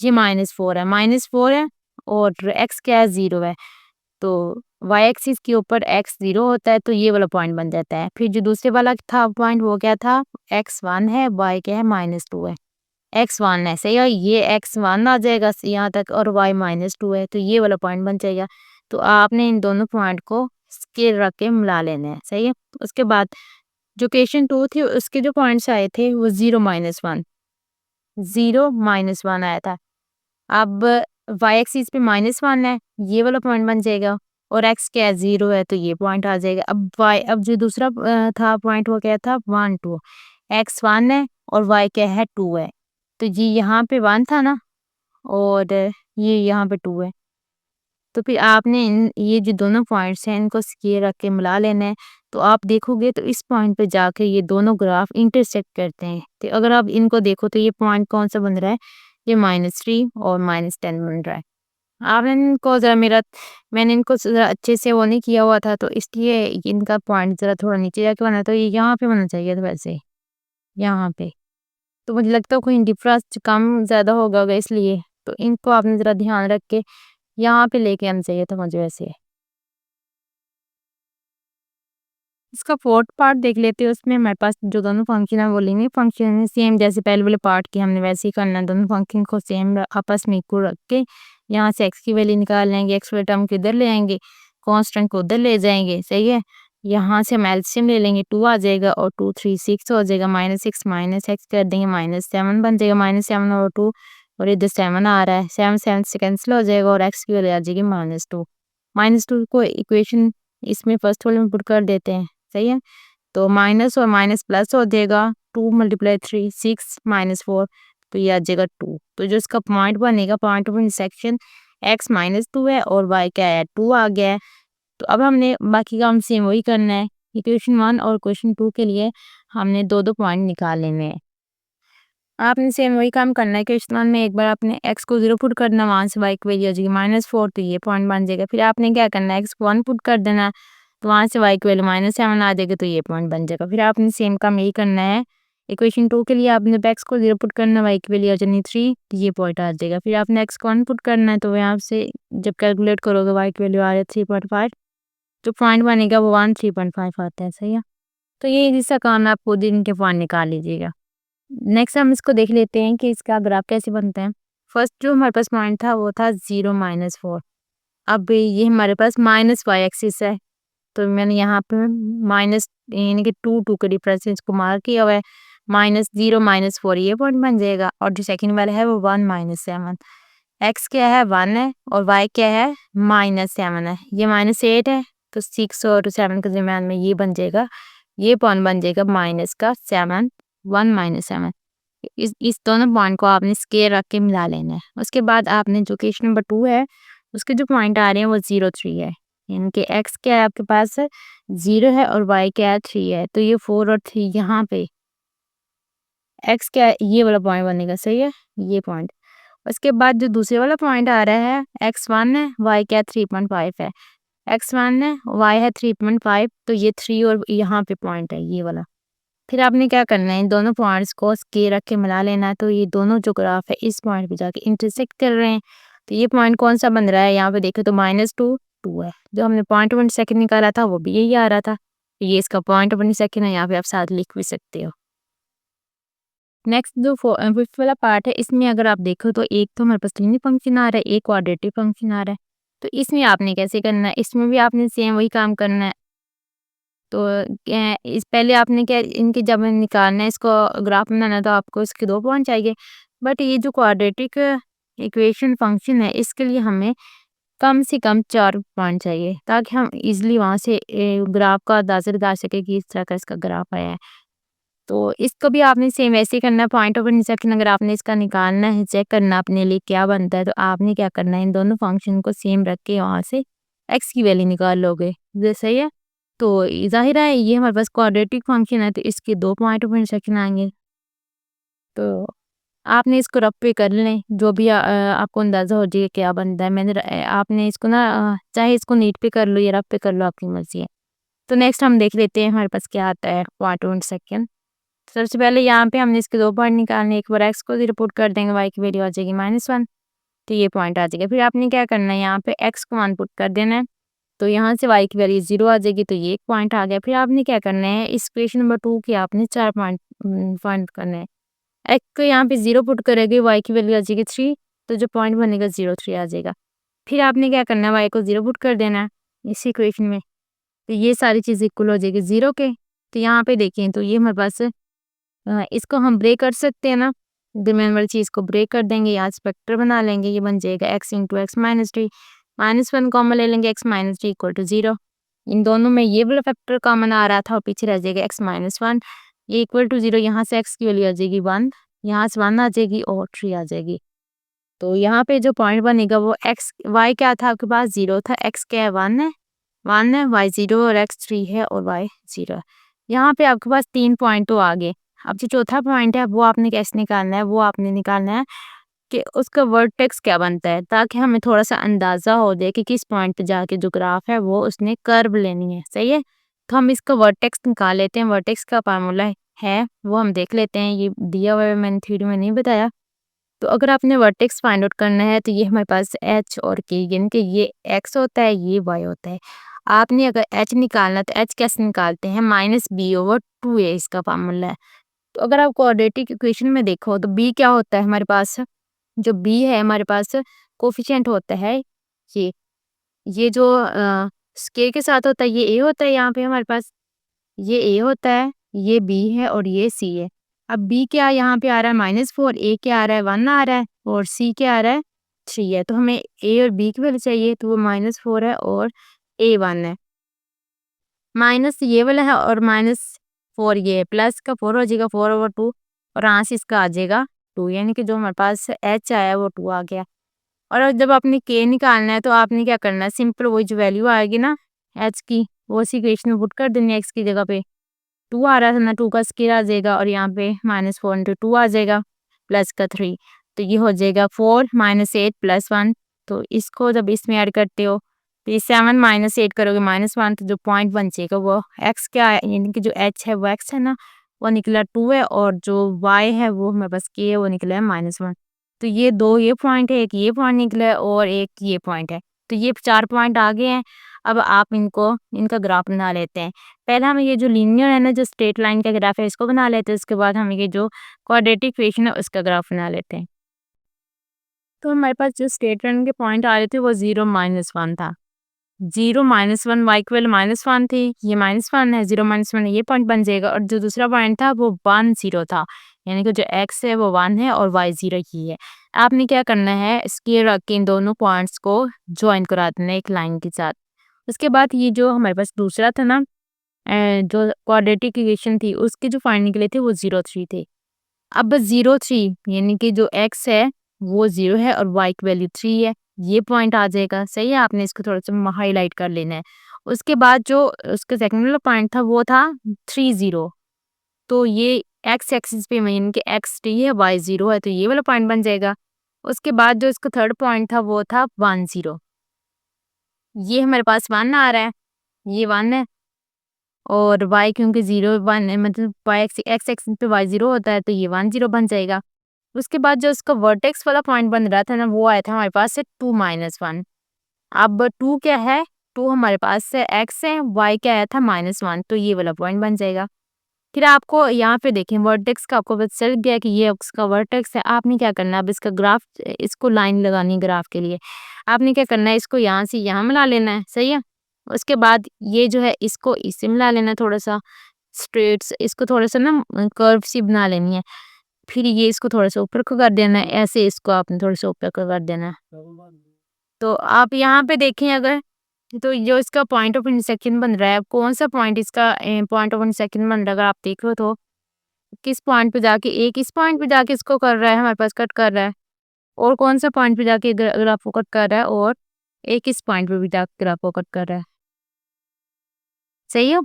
ये -4 है और x क्या है, 0 है, तो y एक्सिस के ऊपर x 0 होता है, तो ये वाला पॉइंट बन जाता है। फिर जो दूसरे वाला था पॉइंट वो क्या था, x 1 है, y क्या है, -2 है, x 1 है, सही है, ये x 1 आ जाएगा यहाँ तक और y -2 है, तो ये वाला पॉइंट बन जाएगा। तो आपने इन दोनों पॉइंट को स्केल रख के मिला लेना है। सही है। उसके बाद जो क्वेश्चन 2 थी उसके जो पॉइंट्स आए थे वो 0 -1 आया था। अब y एक्सिस पे -1 है, ये वाला पॉइंट बन जाएगा और x क्या है, 0 है, तो ये पॉइंट आ जाएगा। अब जो दूसरा था पॉइंट वो क्या था, 1 2, x 1 है और y क्या है, 2 है, तो ये यहाँ पे 1 था ना और ये यहाँ पे 2 है, तो फिर आपने ये जो दोनों पॉइंट्स हैं इनको स्केल रख के मिला लेना है। तो आप देखोगे तो इस पॉइंट पे जाके ये दोनों ग्राफ इंटरसेक्ट करते हैं, तो अगर आप इनको देखो तो ये पॉइंट कौन सा बन रहा है, ये -3 और -10 बन रहा है। आपने इनको ज़रा मैंने इनको ज़रा अच्छे से वो नहीं किया हुआ था, तो इसलिए इनका पॉइंट ज़रा थोड़ा नीचे जाके बना, तो ये यहाँ पे बनना चाहिए था वैसे, यहाँ पे। तो मुझे लगता है कोई डिफरेंस कम ज़्यादा होगा इसलिए, तो इनको आपने ज़रा ध्यान रख के यहाँ पे लेके आना चाहिए था मुझे वैसे। इसका फोर्थ पार्ट देख लेते हैं, उसमें हमारे पास जो दोनों फंक्शन है वो लिनियर फंक्शन है, सेम जैसे पहले वाले पार्ट की हमने वैसे ही करना है, दोनों फंक्शन को सेम आपस में इक्वल रख के यहाँ से x की वैल्यू निकाल लेंगे, x वाले टर्म को इधर ले आएंगे, कांस्टेंट को उधर ले जाएंगे। सही है। यहाँ से हम एलसीएम ले लेंगे, 2 आ जाएगा और 2 3 6 हो जाएगा, -6 -x कर देंगे, -7 बन जाएगा, -7 और 2 और इधर 7 आ रहा है, 7 7 से कैंसिल हो जाएगा और x की वैल्यू आ जाएगी -2। -2 को इक्वेशन इसमें फर्स्ट वाले में पुट कर देते हैं। सही है। तो माइनस और माइनस प्लस हो जाएगा, 2 × 3 6 -4, तो ये आ जाएगा 2। तो जो इसका पॉइंट बनेगा, पॉइंट ऑफ इंटरसेक्शन x -2 है और y क्या है, 2 आ गया है। तो अब हमने बाकी काम सेम वही करना है, इक्वेशन 1 और क्वेश्चन 2 के लिए हमने दो पॉइंट निकाल लेने हैं। आपने सेम वही काम करना है, क्वेश्चन 1 में एक बार आपने x को 0 पुट करना, वहाँ से y की वैल्यू आ जाएगी -4, तो ये पॉइंट बन जाएगा। फिर आपने क्या करना है, x को 1 पुट कर देना, तो वहाँ से y की वैल्यू -7 आ जाएगी, तो ये पॉइंट बन जाएगा। फिर आपने सेम काम यही करना है, इक्वेशन 2 के लिए आपने x को 0 पुट करना, y की वैल्यू आ जानी 3, तो ये पॉइंट आ जाएगा। फिर आपने x को 1 पुट करना है, तो यहाँ से जब कैलकुलेट करोगे y की वैल्यू आ रही है 3.5, जो पॉइंट बनेगा वो 1 3.5 आता है। सही है। तो ये इजी सा काम है, आप खुद इनके पॉइंट निकाल लीजिएगा। नेक्स्ट हम इसको देख लेते हैं कि इसका ग्राफ कैसे बनता है। फर्स्ट जो हमारे पास पॉइंट था वो था 0 -4। अब ये हमारे पास -y एक्सिस है, तो मैंने यहाँ पे माइनस यानी कि 2 के डिफरेंस से इसको मार्क किया हुआ है, -0 -4 ये पॉइंट बन जाएगा और जो सेकंड वाला है वो 1 -7। x क्या है, 1 है और y क्या है, -7 है, ये -8 है, तो 6 और 7 के दरमियान में ये बन जाएगा, ये पॉइंट बन जाएगा -7 1 -7। इस दोनों पॉइंट को आपने स्केल रख के मिला लेना है। उसके बाद आपने जो क्वेश्चन नंबर 2 है उसके जो पॉइंट आ रहे हैं वो 0 3 है, यानी कि x क्या है आपके पास 0 है और y क्या है 3 है, तो ये 4 और 3 यहाँ पे x क्या है, ये वाला पॉइंट बनेगा। सही है, ये पॉइंट। उसके बाद जो दूसरे वाला पॉइंट आ रहा है x1 है, y क्या 3.5 है, x1 है, y है 3.5, तो ये 3 और यहाँ पे पॉइंट है ये वाला। फिर आपने क्या करना है, इन दोनों पॉइंट्स को स्केल रख के मिला लेना है। तो ये दोनों जो ग्राफ है इस पॉइंट पे जाके इंटरसेक्ट कर रहे हैं। तो ये पॉइंट कौन सा बन रहा है, यहाँ पे देखें तो -2 2 है। जो हमने पॉइंट 1 सेकंड निकाला था वो भी यही आ रहा था। ये इसका पॉइंट 1 सेकंड है, यहाँ पे आप साथ लिख भी सकते हो। नेक्स्ट जो फिफ्थ वाला पार्ट है, इसमें अगर आप देखो तो एक तो हमारे पास लीनियर फंक्शन आ रहा है, एक क्वाड्रेटिक फंक्शन आ रहा है। तो इसमें आपने कैसे करना है, इसमें भी आपने सेम वही काम करना है। तो इस पहले आपने क्या इनके जब निकालना है, इसको ग्राफ बनाना है, तो आपको इसके 2 पॉइंट चाहिए। बट ये जो क्वाड्रेटिक इक्वेशन फंक्शन है इसके लिए हमें कम से कम 4 पॉइंट चाहिए, ताकि हम इजीली वहाँ से ग्राफ का अंदाज़ा लगा सके कि इस तरह का इसका ग्राफ आया है। तो इसको भी आपने सेम वैसे ही करना है, पॉइंट ऑफ इंटरसेक्शन अगर आपने इसका निकालना है, चेक करना अपने लिए क्या बनता है, तो आपने क्या करना है, इन दोनों फंक्शन को सेम रख के वहाँ से एक्स की वैल्यू निकाल लोगे। ये सही है। तो ज़ाहिर है ये हमारे पास क्वाड्रेटिक फंक्शन है, तो इसके 2 पॉइंट ऑफ इंटरसेक्शन आएंगे। तो आपने इसको रफ पे कर लें, जो भी आपको अंदाज़ा हो जाए क्या बनता है। आपने इसको ना चाहे इसको नीट पे कर लो या रफ पे कर लो, आपकी मर्जी है। तो नेक्स्ट हम देख लेते हैं हमारे पास क्या आता है पॉइंट ऑफ इंटरसेक्शन। सबसे पहले यहाँ पे हमने इसके 2 पॉइंट निकालने, एक बार x को 0 पुट कर देंगे, y की वैल्यू आ जाएगी -1, तो ये पॉइंट आ जाएगा। फिर आपने क्या करना है, यहाँ पे x को 1 पुट कर देना है, तो यहाँ से y की वैल्यू 0 आ जाएगी, तो ये एक पॉइंट आ गया। फिर आपने क्या करना है, इस इक्वेशन नंबर 2 के आपने 4 पॉइंट फाइंड करना है। x को यहाँ पे 0 पुट करेंगे, y की वैल्यू आ जाएगी 3, तो जो पॉइंट बनेगा 0 3 आ जाएगा। फिर आपने क्या करना है, y को 0 पुट कर देना है इस इक्वेशन में, तो ये सारी चीज़ इक्वल हो जाएगी 0 के। तो यहाँ पे देखें तो ये हमारे पास इसको हम ब्रेक कर सकते हैं ना, दरमियान वाली चीज़ को ब्रेक कर देंगे, यहाँ स्पेक्टर बना लेंगे, ये बन जाएगा x into x minus 3, -1 common ले लेंगे, x माइनस 3 इक्वल टू 0। इन दोनों में ये वाला फैक्टर कॉमन आ रहा था और पीछे रह जाएगा x माइनस 1, ये इक्वल टू 0, यहाँ से x की वैल्यू आ जाएगी 1, यहाँ से 1 आ जाएगी और 3 आ जाएगी। तो यहाँ पे जो पॉइंट बनेगा वो x y क्या था आपके पास 0 था, x क्या है 1 है, 1 है, y 0 और x 3 है और y 0 है। यहाँ पे आपके पास 3 पॉइंट तो आ गए। अब जो चौथा पॉइंट है वो आपने कैसे निकालना है, वो आपने निकालना है कि उसका वर्टेक्स क्या बनता है, ताकि हमें थोड़ा सा अंदाज़ा हो जाए कि किस पॉइंट पे जाके जो ग्राफ है वो उसने कर्व लेनी है। सही है। तो हम इसका वर्टेक्स निकाल लेते हैं। वर्टेक्स का फार्मूला है वो हम देख लेते हैं, ये दिया हुआ है, मैंने थ्योरी में नहीं बताया। तो अगर आपने वर्टेक्स फाइंड आउट करना है तो ये हमारे पास एच और के, यानी कि ये एक्स होता है, ये वाई होता है। आपने अगर एच निकालना तो एच कैसे निकालते हैं, -b/2a इसका फार्मूला है। तो अगर आप क्वाड्रेटिक इक्वेशन में देखो तो b क्या होता है हमारे पास, जो b है हमारे पास कोफिशिएंट होता है, ये जो स्केल के साथ होता है, ये a होता है, यहाँ पे हमारे पास ये a होता है, ये b है और ये c है। अब b क्या यहाँ पे आ रहा है -4, a क्या आ रहा है 1 आ रहा है और c क्या आ रहा है 3 है। तो हमें a और b की वैल्यू चाहिए, तो वो -4 है और a 1 है। माइनस ये वाला है और -4 ये है, प्लस का 4 हो जाएगा 4/2 और यहाँ से इसका आ जाएगा 2, यानी कि जो हमारे पास h आया वो 2 आ गया। और अब जब आपने k निकालना है तो आपने क्या करना है, सिंपल वही जो वैल्यू आएगी ना h की, वो इस इक्वेशन में पुट कर देनी है। x की जगह पे 2 आ रहा था ना, 2 का स्क्वायर आ जाएगा और यहाँ पे -4 इंटू 2 आ जाएगा, प्लस का 3, तो ये हो जाएगा 4 -8 + 1। तो इसको जब इसमें ऐड करते हो तो ये 7 -8 करोगे -1, तो जो पॉइंट बन जाएगा वो x क्या है, यानी कि जो h है वो x है ना, वो निकला 2 है और जो y है वो हमारे पास k है, वो निकला है -1। तो ये 2 ये पॉइंट है, एक ये पॉइंट निकला है और एक ये पॉइंट है। तो ये 4 पॉइंट आ गए हैं। अब आप इनका ग्राफ बना लेते हैं। पहले हमें ये जो लीनियर है ना, जो स्ट्रेट लाइन का ग्राफ है, इसको बना लेते हैं। उसके बाद हम ये जो क्वाड्रेटिक इक्वेशन है उसका ग्राफ बना लेते हैं। तो हमारे पास जो स्ट्रेट लाइन के पॉइंट आ रहे थे वो 0 -1 था। 0 -1 y की वैल्यू -1 थी, ये -1 है, 0 -1 ये पॉइंट बन जाएगा। और जो दूसरा पॉइंट था वो 1 0 था, यानी कि जो x है वो 1 है और y 0 ही है। आपने क्या करना है, स्केल रख के इन दोनों पॉइंट्स को ज्वाइन करा देना एक लाइन के साथ। उसके बाद ये जो हमारे पास दूसरा था ना, जो क्वाड्रेटिक इक्वेशन थी उसके जो फाइंड निकले थे वो 0 3 थे। अब 0 3 यानी कि जो x है वो 0 है और y की वैल्यू 3 है, ये पॉइंट आ जाएगा। सही है। आपने इसको थोड़ा सा हाईलाइट कर लेना है। उसके बाद जो उसका सेकंड वाला पॉइंट था वो था 3 0, तो ये x एक्सिस पे यानी कि x t है, y 0 है, तो ये वाला पॉइंट बन जाएगा। उसके बाद जो इसका थर्ड पॉइंट था वो था 1 0। ये हमारे पास 1 आ रहा है, ये 1 है और y क्योंकि 0 1 है, मतलब y x एक्सिस पे y 0 होता है तो ये 1 0 बन जाएगा। उसके बाद जो उसका वर्टेक्स वाला पॉइंट बन रहा था ना वो आया था हमारे पास से 2 -1। अब 2 क्या है, 2 हमारे पास से x है, y क्या आया था -1, तो ये वाला पॉइंट बन जाएगा। फिर आपको यहाँ पे देखें वर्टेक्स का आपको पता चल गया कि ये उसका वर्टेक्स है। आपने क्या करना है, अब इसका ग्राफ, इसको लाइन लगानी है ग्राफ के लिए। आपने क्या करना है, इसको यहाँ से यहाँ मिला लेना है, सही है। उसके बाद ये जो है इसको इससे मिला लेना है, थोड़ा सा स्ट्रेट, इसको थोड़ा सा ना कर्व सी बना लेनी है। फिर ये इसको थोड़ा सा ऊपर को कर देना है, ऐसे इसको आपने थोड़ा सा ऊपर को कर देना है। तो आप यहाँ पे देखें अगर, तो जो इसका पॉइंट ऑफ इंटरसेक्शन बन रहा है, कौन सा पॉइंट इसका पॉइंट ऑफ इंटरसेक्शन बन रहा है, अगर आप देखो तो किस पॉइंट पे जाके, एक इस पॉइंट पे जाके इसको कर रहा है, हमारे पास कट कर रहा है, और कौन सा पॉइंट पे जाके ग्राफ को कट कर रहा है, और एक इस पॉइंट पे भी जाके ग्राफ को कट कर रहा है, सही है।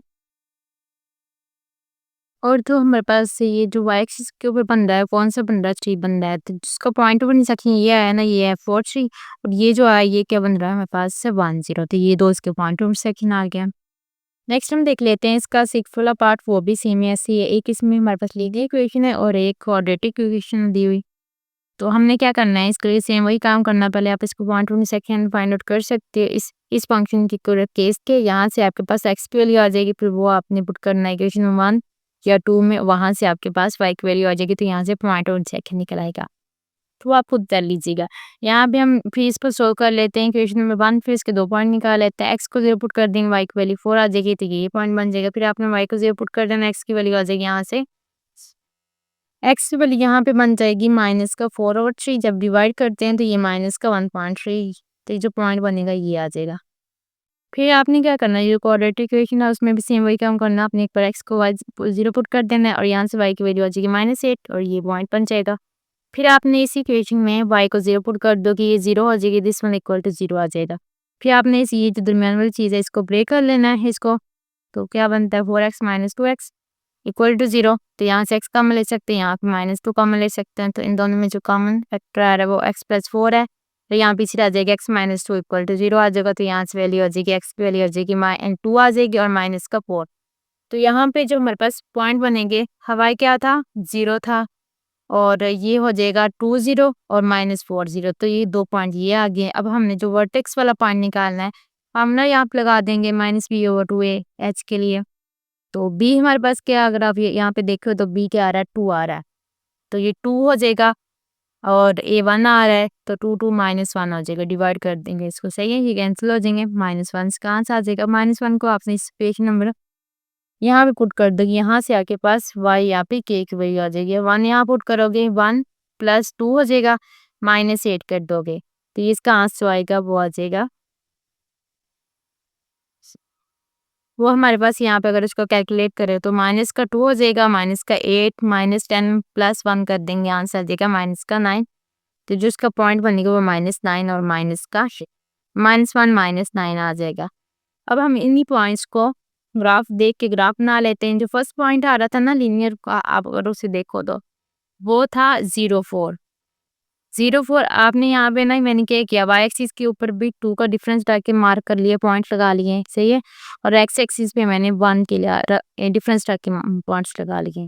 और तो हमारे पास ये जो वाई एक्सिस के ऊपर बन रहा है, कौन सा बन रहा है, 3 बन रहा है, तो जिसका पॉइंट ऑफ इंटरसेक्शन ये है ना, ये है 4 3, और ये जो है ये क्या बन रहा है हमारे पास से 1 0, तो ये दो इसके पॉइंट ऑफ इंटरसेक्शन आ गया। नेक्स्ट हम देख लेते हैं इसका सिक्सवाला पार्ट, वो भी सेम ऐसे ही है। एक इसमें हमारे पास लीनियर इक्वेशन है और एक क्वाड्रेटिक इक्वेशन दी हुई। तो हमने क्या करना है, इसके लिए सेम वही काम करना है। पहले आप इसको point of second find out कर सकते हैं इस फंक्शन की केस के। यहाँ से आपके पास एक्स की वैल्यू आ जाएगी, फिर वो आपने पुट करना है इक्वेशन 1 या 2 में, वहाँ से आपके पास वाई की वैल्यू आ जाएगी, तो यहाँ से पॉइंट ऑफ सेकंड निकल आएगा। तो आप खुद कर लीजिएगा। यहाँ पे हम फिर इसको सोल्व कर लेते हैं इक्वेशन नंबर 1, फिर इसके 2 पॉइंट निकाल लेते हैं। एक्स को 0 पुट कर देंगे, वाई की वैल्यू 4 आ जाएगी, तो ये पॉइंट बन जाएगा। फिर आपने वाई को 0 पुट कर देना, एक्स की वैल्यू आ जाएगी, यहाँ से एक्स की वैल्यू यहाँ पे बन जाएगी -4/3। जब डिवाइड करते हैं तो ये -1.3, तो ये जो पॉइंट बनेगा ये आ जाएगा। फिर आपने क्या करना है, ये क्वाड्रेटिक इक्वेशन है उसमें भी सेम वही काम करना है। आपने एक बार एक्स को वाई 0 पुट कर देना है और यहाँ से वाई की वैल्यू आ जाएगी -8 और ये पॉइंट बन जाएगा। फिर आपने इसी इक्वेशन में y को 0 पुट कर दो कि ये 0 हो जाएगी, दिस वन इक्वल टू 0 आ जाएगा। फिर आपने ये जो दरमियान वाली चीज़ है इसको ब्रेक कर लेना है इसको, तो क्या बनता है 4x - 2x इक्वल टू 0। तो यहाँ से x कॉमन ले सकते हैं, यहाँ पे -2 कॉमन ले सकते हैं, तो इन दोनों में जो कॉमन फैक्टर आ रहा है वो x + 4 है। तो यहाँ पीछे रह जाएगा x - 2 इक्वल टू 0 आ जाएगा, तो यहाँ से वैल्यू आ जाएगी, x की वैल्यू आ जाएगी -2 आ जाएगी और माइनस का 4। तो यहाँ पे जो हमारे पास पॉइंट बनेंगे, हवाई क्या था, 0 था, और ये हो जाएगा 2 0 और -4 0, तो ये 2 पॉइंट ये आ गए। अब हमने जो वर्टेक्स वाला पॉइंट निकालना है, हम ना यहाँ पे लगा देंगे -b/2a h के लिए। तो b हमारे पास क्या, अगर आप ये यहाँ पे देखो तो b क्या आ रहा है, 2 आ रहा है, तो ये 2 हो जाएगा, और a 1 आ रहा है तो 2 2 -1 हो जाएगा, डिवाइड कर देंगे इसको, सही है, ये कैंसिल हो जाएंगे। -1 कहाँ से आ जाएगा, -1 को आपने इस इक्वेशन नंबर यहाँ पे पुट कर दोगे, यहाँ से आपके पास y यहाँ पे k की वैल्यू आ जाएगी। 1 यहाँ पुट करोगे, 1 + 2 हो जाएगा, -8 कर दोगे, तो ये इसका आंसर आएगा, वो आ जाएगा, वो हमारे पास यहाँ पे अगर इसको कैलकुलेट करें तो -2 हो जाएगा, -8 -10 + 1 कर देंगे, आंसर आ जाएगा -9। तो जो इसका पॉइंट बनेगा वो -9 और -1 -9 आ जाएगा। अब हम इन्हीं पॉइंट्स को ग्राफ देख के ग्राफ बना लेते हैं। जो फर्स्ट पॉइंट आ रहा था ना लीनियर का, आप अगर उसे देखो तो वो था 0 4 0 4। आपने यहाँ पे ना, मैंने क्या किया, वाई एक्सिस के ऊपर भी 2 का डिफरेंस डाल के मार्क कर लिए, पॉइंट लगा लिए, सही है, और एक्स एक्सिस पे मैंने 1 के लिए डिफरेंस डाल के पॉइंट्स लगा लिए।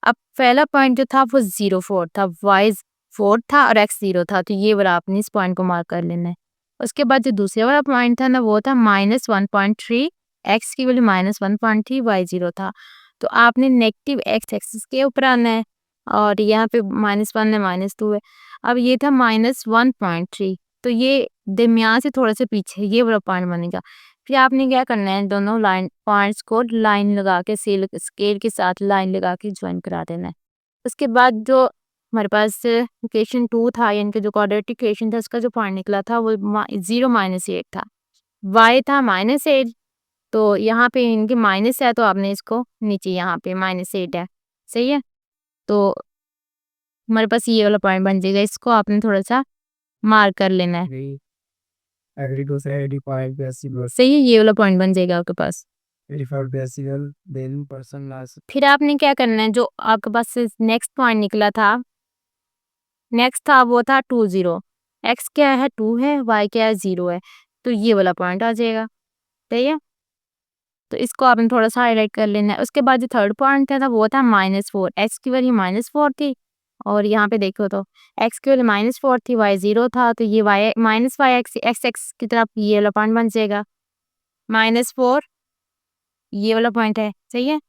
अब पहला पॉइंट जो था वो 0 4 था, वाई 4 था और एक्स 0 था, तो ये वाला आपने इस पॉइंट को मार्क कर लेना है। उसके बाद जो दूसरा वाला पॉइंट था ना वो था -1.3, एक्स की वैल्यू -1.3, वाई 0 था, तो आपने नेगेटिव एक्स एक्सिस के ऊपर आना है, और यहाँ पे -1 है -2 है। अब ये था -1.3, तो ये दरमियान से थोड़ा सा पीछे ये वाला पॉइंट बनेगा। फिर आपने क्या करना है, दोनों लाइन पॉइंट्स को लाइन लगा के स्केल के साथ लाइन लगा के ज्वाइन करा देना है। उसके बाद जो हमारे पास इक्वेशन 2 था, यानी कि जो क्वाड्रेटिक इक्वेशन था, उसका जो पॉइंट निकला था वो 0 -8 था, y था -8, तो यहाँ पे इनके माइनस है, तो आपने इसको नीचे यहाँ पे -8 है, सही है, तो हमारे पास ये वाला पॉइंट बन जाएगा, इसको आपने थोड़ा सा मार्क कर लेना है, सही है, ये वाला पॉइंट बन जाएगा आपके पास। फिर आपने क्या करना है, जो आपके पास नेक्स्ट पॉइंट निकला था, नेक्स्ट था वो था 2 0। एक्स क्या है 2 है, वाई क्या है 0 है, तो ये वाला पॉइंट आ जाएगा। सही है, तो इसको आपने थोड़ा सा हाईलाइट कर लेना है। उसके बाद जो थर्ड पॉइंट था वो था -4। एक्स की वैल्यू -4 थी और यहाँ पे देखो तो एक्स की वैल्यू -4 थी, वाई 0 था, तो ये Y minus Y X X X की तरफ ये वाला पॉइंट बन जाएगा। -4 ये वाला पॉइंट है, सही है,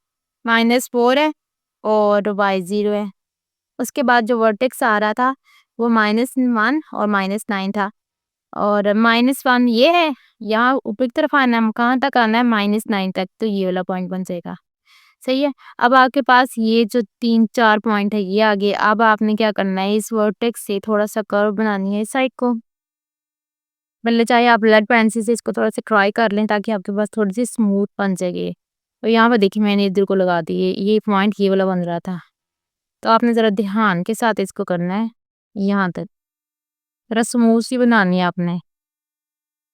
-4 है और वाई 0 है। उसके बाद जो वर्टेक्स आ रहा था वो -1 और -9 था और -1 ये है, यहाँ ऊपर की तरफ आना है, कहाँ तक आना है -9 तक, तो ये वाला पॉइंट बन जाएगा। सही है, अब आपके पास ये जो 3-4 पॉइंट है ये आ गए। अब आपने क्या करना है, इस वर्टेक्स से थोड़ा सा कर्व बनानी है इस साइड को। मतलब चाहे आप रेड पेंसिल से इसको थोड़ा सा ट्राई कर लें ताकि आपके पास थोड़ी सी स्मूथ बन जाएगी। तो यहाँ पर देखिए मैंने इधर को लगा दी है, ये पॉइंट ये वाला बन रहा था, तो आपने ज़रा ध्यान के साथ इसको करना है यहाँ तक, ज़रा स्मूथ सी बनानी है आपने,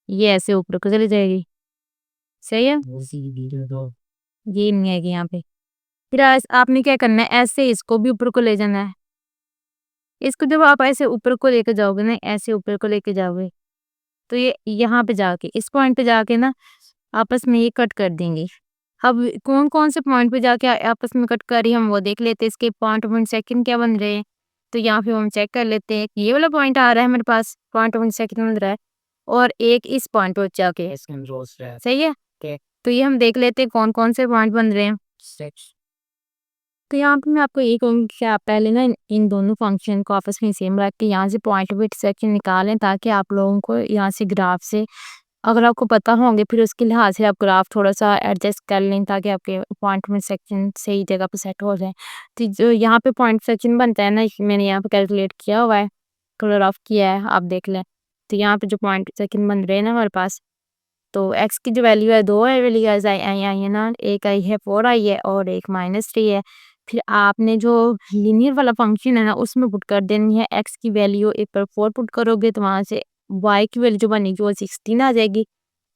ये ऐसे ऊपर को चली जाएगी। सही है, ये नहीं आएगी यहाँ पे। फिर आपने क्या करना है, ऐसे इसको भी ऊपर को ले जाना है। इसको जब आप ऐसे ऊपर को लेके जाओगे ना, ऐसे ऊपर को लेके जाओगे, तो ये यहाँ पे जाके इस पॉइंट पे जाके ना आपस में ये कट कर देंगे। अब कौन कौन से पॉइंट पे जाके आपस में कट कर रही है हम वो देख लेते हैं, इसके पॉइंट ऑफ सेकंड क्या बन रहे हैं। तो यहाँ पे हम चेक कर लेते हैं, ये वाला पॉइंट आ रहा है मेरे पास, पॉइंट ऑफ सेकंड बन रहा है और एक इस पॉइंट पे जाके, सही है। तो ये हम देख लेते हैं कौन कौन से पॉइंट बन रहे हैं। तो यहाँ पे मैं आपको ये कहूँगी कि आप पहले ना इन दोनों फंक्शन को आपस में सेम रख के यहाँ से पॉइंट ऑफ इंटरसेक्शन निकालें, ताकि आप लोगों को यहाँ से ग्राफ से अगर आपको पता होंगे फिर उसके लिहाज से आप ग्राफ थोड़ा सा एडजस्ट कर लें ताकि आपके पॉइंट में सेक्शन सही जगह पे सेट हो जाए। तो जो यहाँ पे पॉइंट सेक्शन बनता है ना, मैंने यहाँ पे कैलकुलेट किया हुआ है, कलर ऑफ किया है, आप देख लें। तो यहाँ पे जो पॉइंट सेक्शन बन रहे हैं ना हमारे पास, तो एक्स की जो वैल्यू है 2 है, वैल्यू आई है ना, एक आई है 4 आई है और एक -3 है। फिर आपने जो लीनियर वाला फंक्शन है ना उसमें पुट कर देनी है एक्स की वैल्यू, एक पर 4 पुट करोगे तो वहाँ से वाई की वैल्यू जो बनेगी वो 16 आ जाएगी।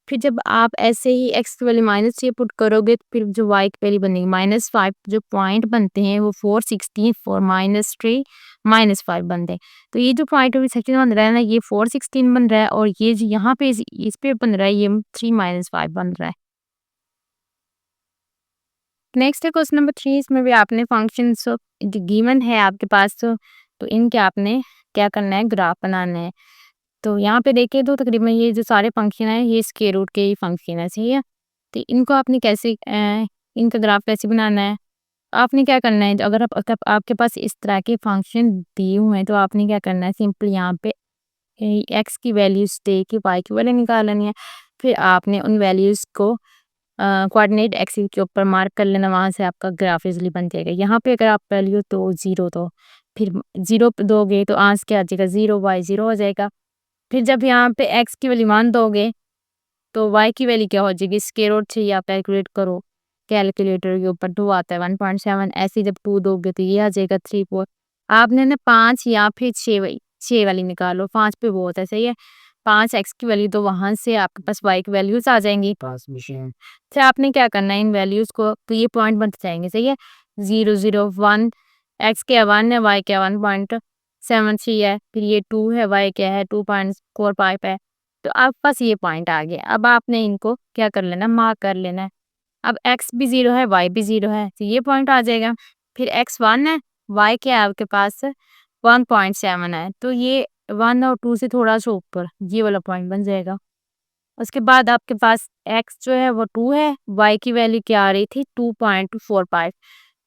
फिर जब आप ऐसे ही एक्स की वैल्यू -3 पुट करोगे तो फिर जो वाई की वैल्यू बनेगी -5, जो पॉइंट बनते हैं वो 4 16 4 -3 -5 बनते हैं। तो ये जो पॉइंट अभी सेक्शन बन रहा है ना, ये 4 16 बन रहा है और ये जो यहाँ पे इस पे बन रहा है ये 3 -5 बन रहा है। नेक्स्ट है क्वेश्चन नंबर 3, इसमें भी आपने फंक्शन गिवन है आपके पास, तो इनके आपने क्या करना है, ग्राफ बनाना है। तो यहाँ पे देखिए तो तकरीबन ये जो सारे फंक्शन है ये स्क्वायर रूट के ही फंक्शन है, सही है। तो इनको आपने कैसे इनका ग्राफ कैसे बनाना है, आपने क्या करना है, अगर आपके पास इस तरह के फंक्शन दिए हुए हैं तो आपने क्या करना है, सिंपल यहाँ पे एक्स की वैल्यूज दे के वाई की वैल्यू निकालनी है। फिर आपने उन वैल्यूज को कोऑर्डिनेट एक्सिस के ऊपर मार्क कर लेना, वहाँ से आपका ग्राफ इजली बन जाएगा। यहाँ पे अगर आप वैल्यू तो 0 दो, फिर 0 दोगे तो आंसर क्या आ जाएगा, 0 वाई 0 हो जाएगा। फिर जब यहाँ पे एक्स की वैल्यू 1 दोगे तो वाई की वैल्यू क्या हो जाएगी, स्क्वायर रूट 3 आप कैलकुलेट करो, कैलकुलेटर के ऊपर 2 आता है 1.7, ऐसे जब 2 दोगे तो ये आ जाएगा 3 4। आपने ना 5 या फिर 6 वाली निकालो, 5 पे बहुत है, सही है। 5 एक्स की वैल्यू तो वहां से आपके पास वाई की वैल्यूज आ जाएंगी। फिर आपने क्या करना है, इन वैल्यूज को, तो ये पॉइंट बन जाएंगे, सही है। 0 0 1, एक्स क्या 1 है, वाई क्या 1.73 है, फिर ये 2 है, वाई क्या है 2.45 है। तो आपके पास ये पॉइंट आ गया। अब आपने इनको क्या कर लेना, मार्क कर लेना है। अब एक्स भी 0 है, वाई भी 0 है, तो ये पॉइंट आ जाएगा। फिर एक्स 1 है, वाई क्या है आपके पास 1.7 है, तो ये 1 और 2 से थोड़ा सा ऊपर ये वाला पॉइंट बन जाएगा। उसके बाद आपके पास एक्स जो है वो 2 है, वाई की वैल्यू क्या आ रही थी 2.45,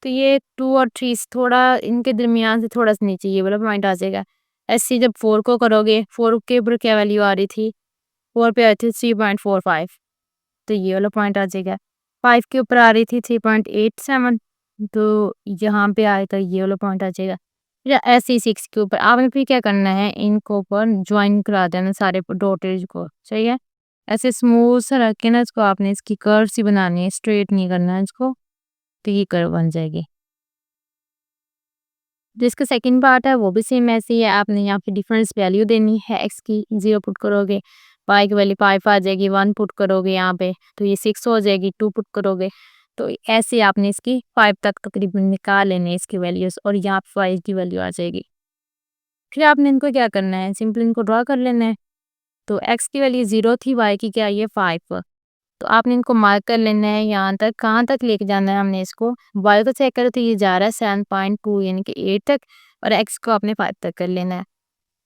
तो ये 2 और 3 से थोड़ा इनके दरमियान से थोड़ा सा नीचे ये वाला पॉइंट आ जाएगा। ऐसे जब 4 को करोगे, 4 के ऊपर क्या वैल्यू आ रही थी, 4 पे आई थी 3.45, तो ये वाला पॉइंट आ जाएगा। 5 के ऊपर आ रही थी 3.87, तो यहाँ पे आएगा ये वाला पॉइंट आ जाएगा। या ऐसे ही 6 के ऊपर आपने फिर क्या करना है, इनको ऊपर ज्वाइन करा देना सारे डॉटेज को, सही है। ऐसे स्मूथ सा रख के ना इसको आपने इसकी कर्व सी बनानी है, स्ट्रेट नहीं करना है इसको, तो ये कर्व बन जाएगी। जिसका सेकंड पार्ट है वो भी सेम ऐसे ही है, आपने यहाँ पे डिफरेंस वैल्यू देनी है, एक्स की 0 पुट करोगे, वाई की वैल्यू 5 आ जाएगी, 1 पुट करोगे यहाँ पे तो ये 6 हो जाएगी, 2 पुट करोगे तो ऐसे आपने इसकी 5 तक तकरीबन निकाल लेने इसकी वैल्यूज और यहाँ पे वाई की वैल्यू आ जाएगी। फिर आपने इनको क्या करना है, सिंपल इनको ड्रा कर लेना है। तो x की वैल्यू 0 थी, y की क्या आई है 5। तो आपने इनको मार्क कर लेना है यहाँ तक, कहाँ तक लेके जाना है हमने इसको, y को चेक करो तो ये जा रहा है 7.2 यानी कि 8 तक, और x को आपने 5 तक कर लेना है।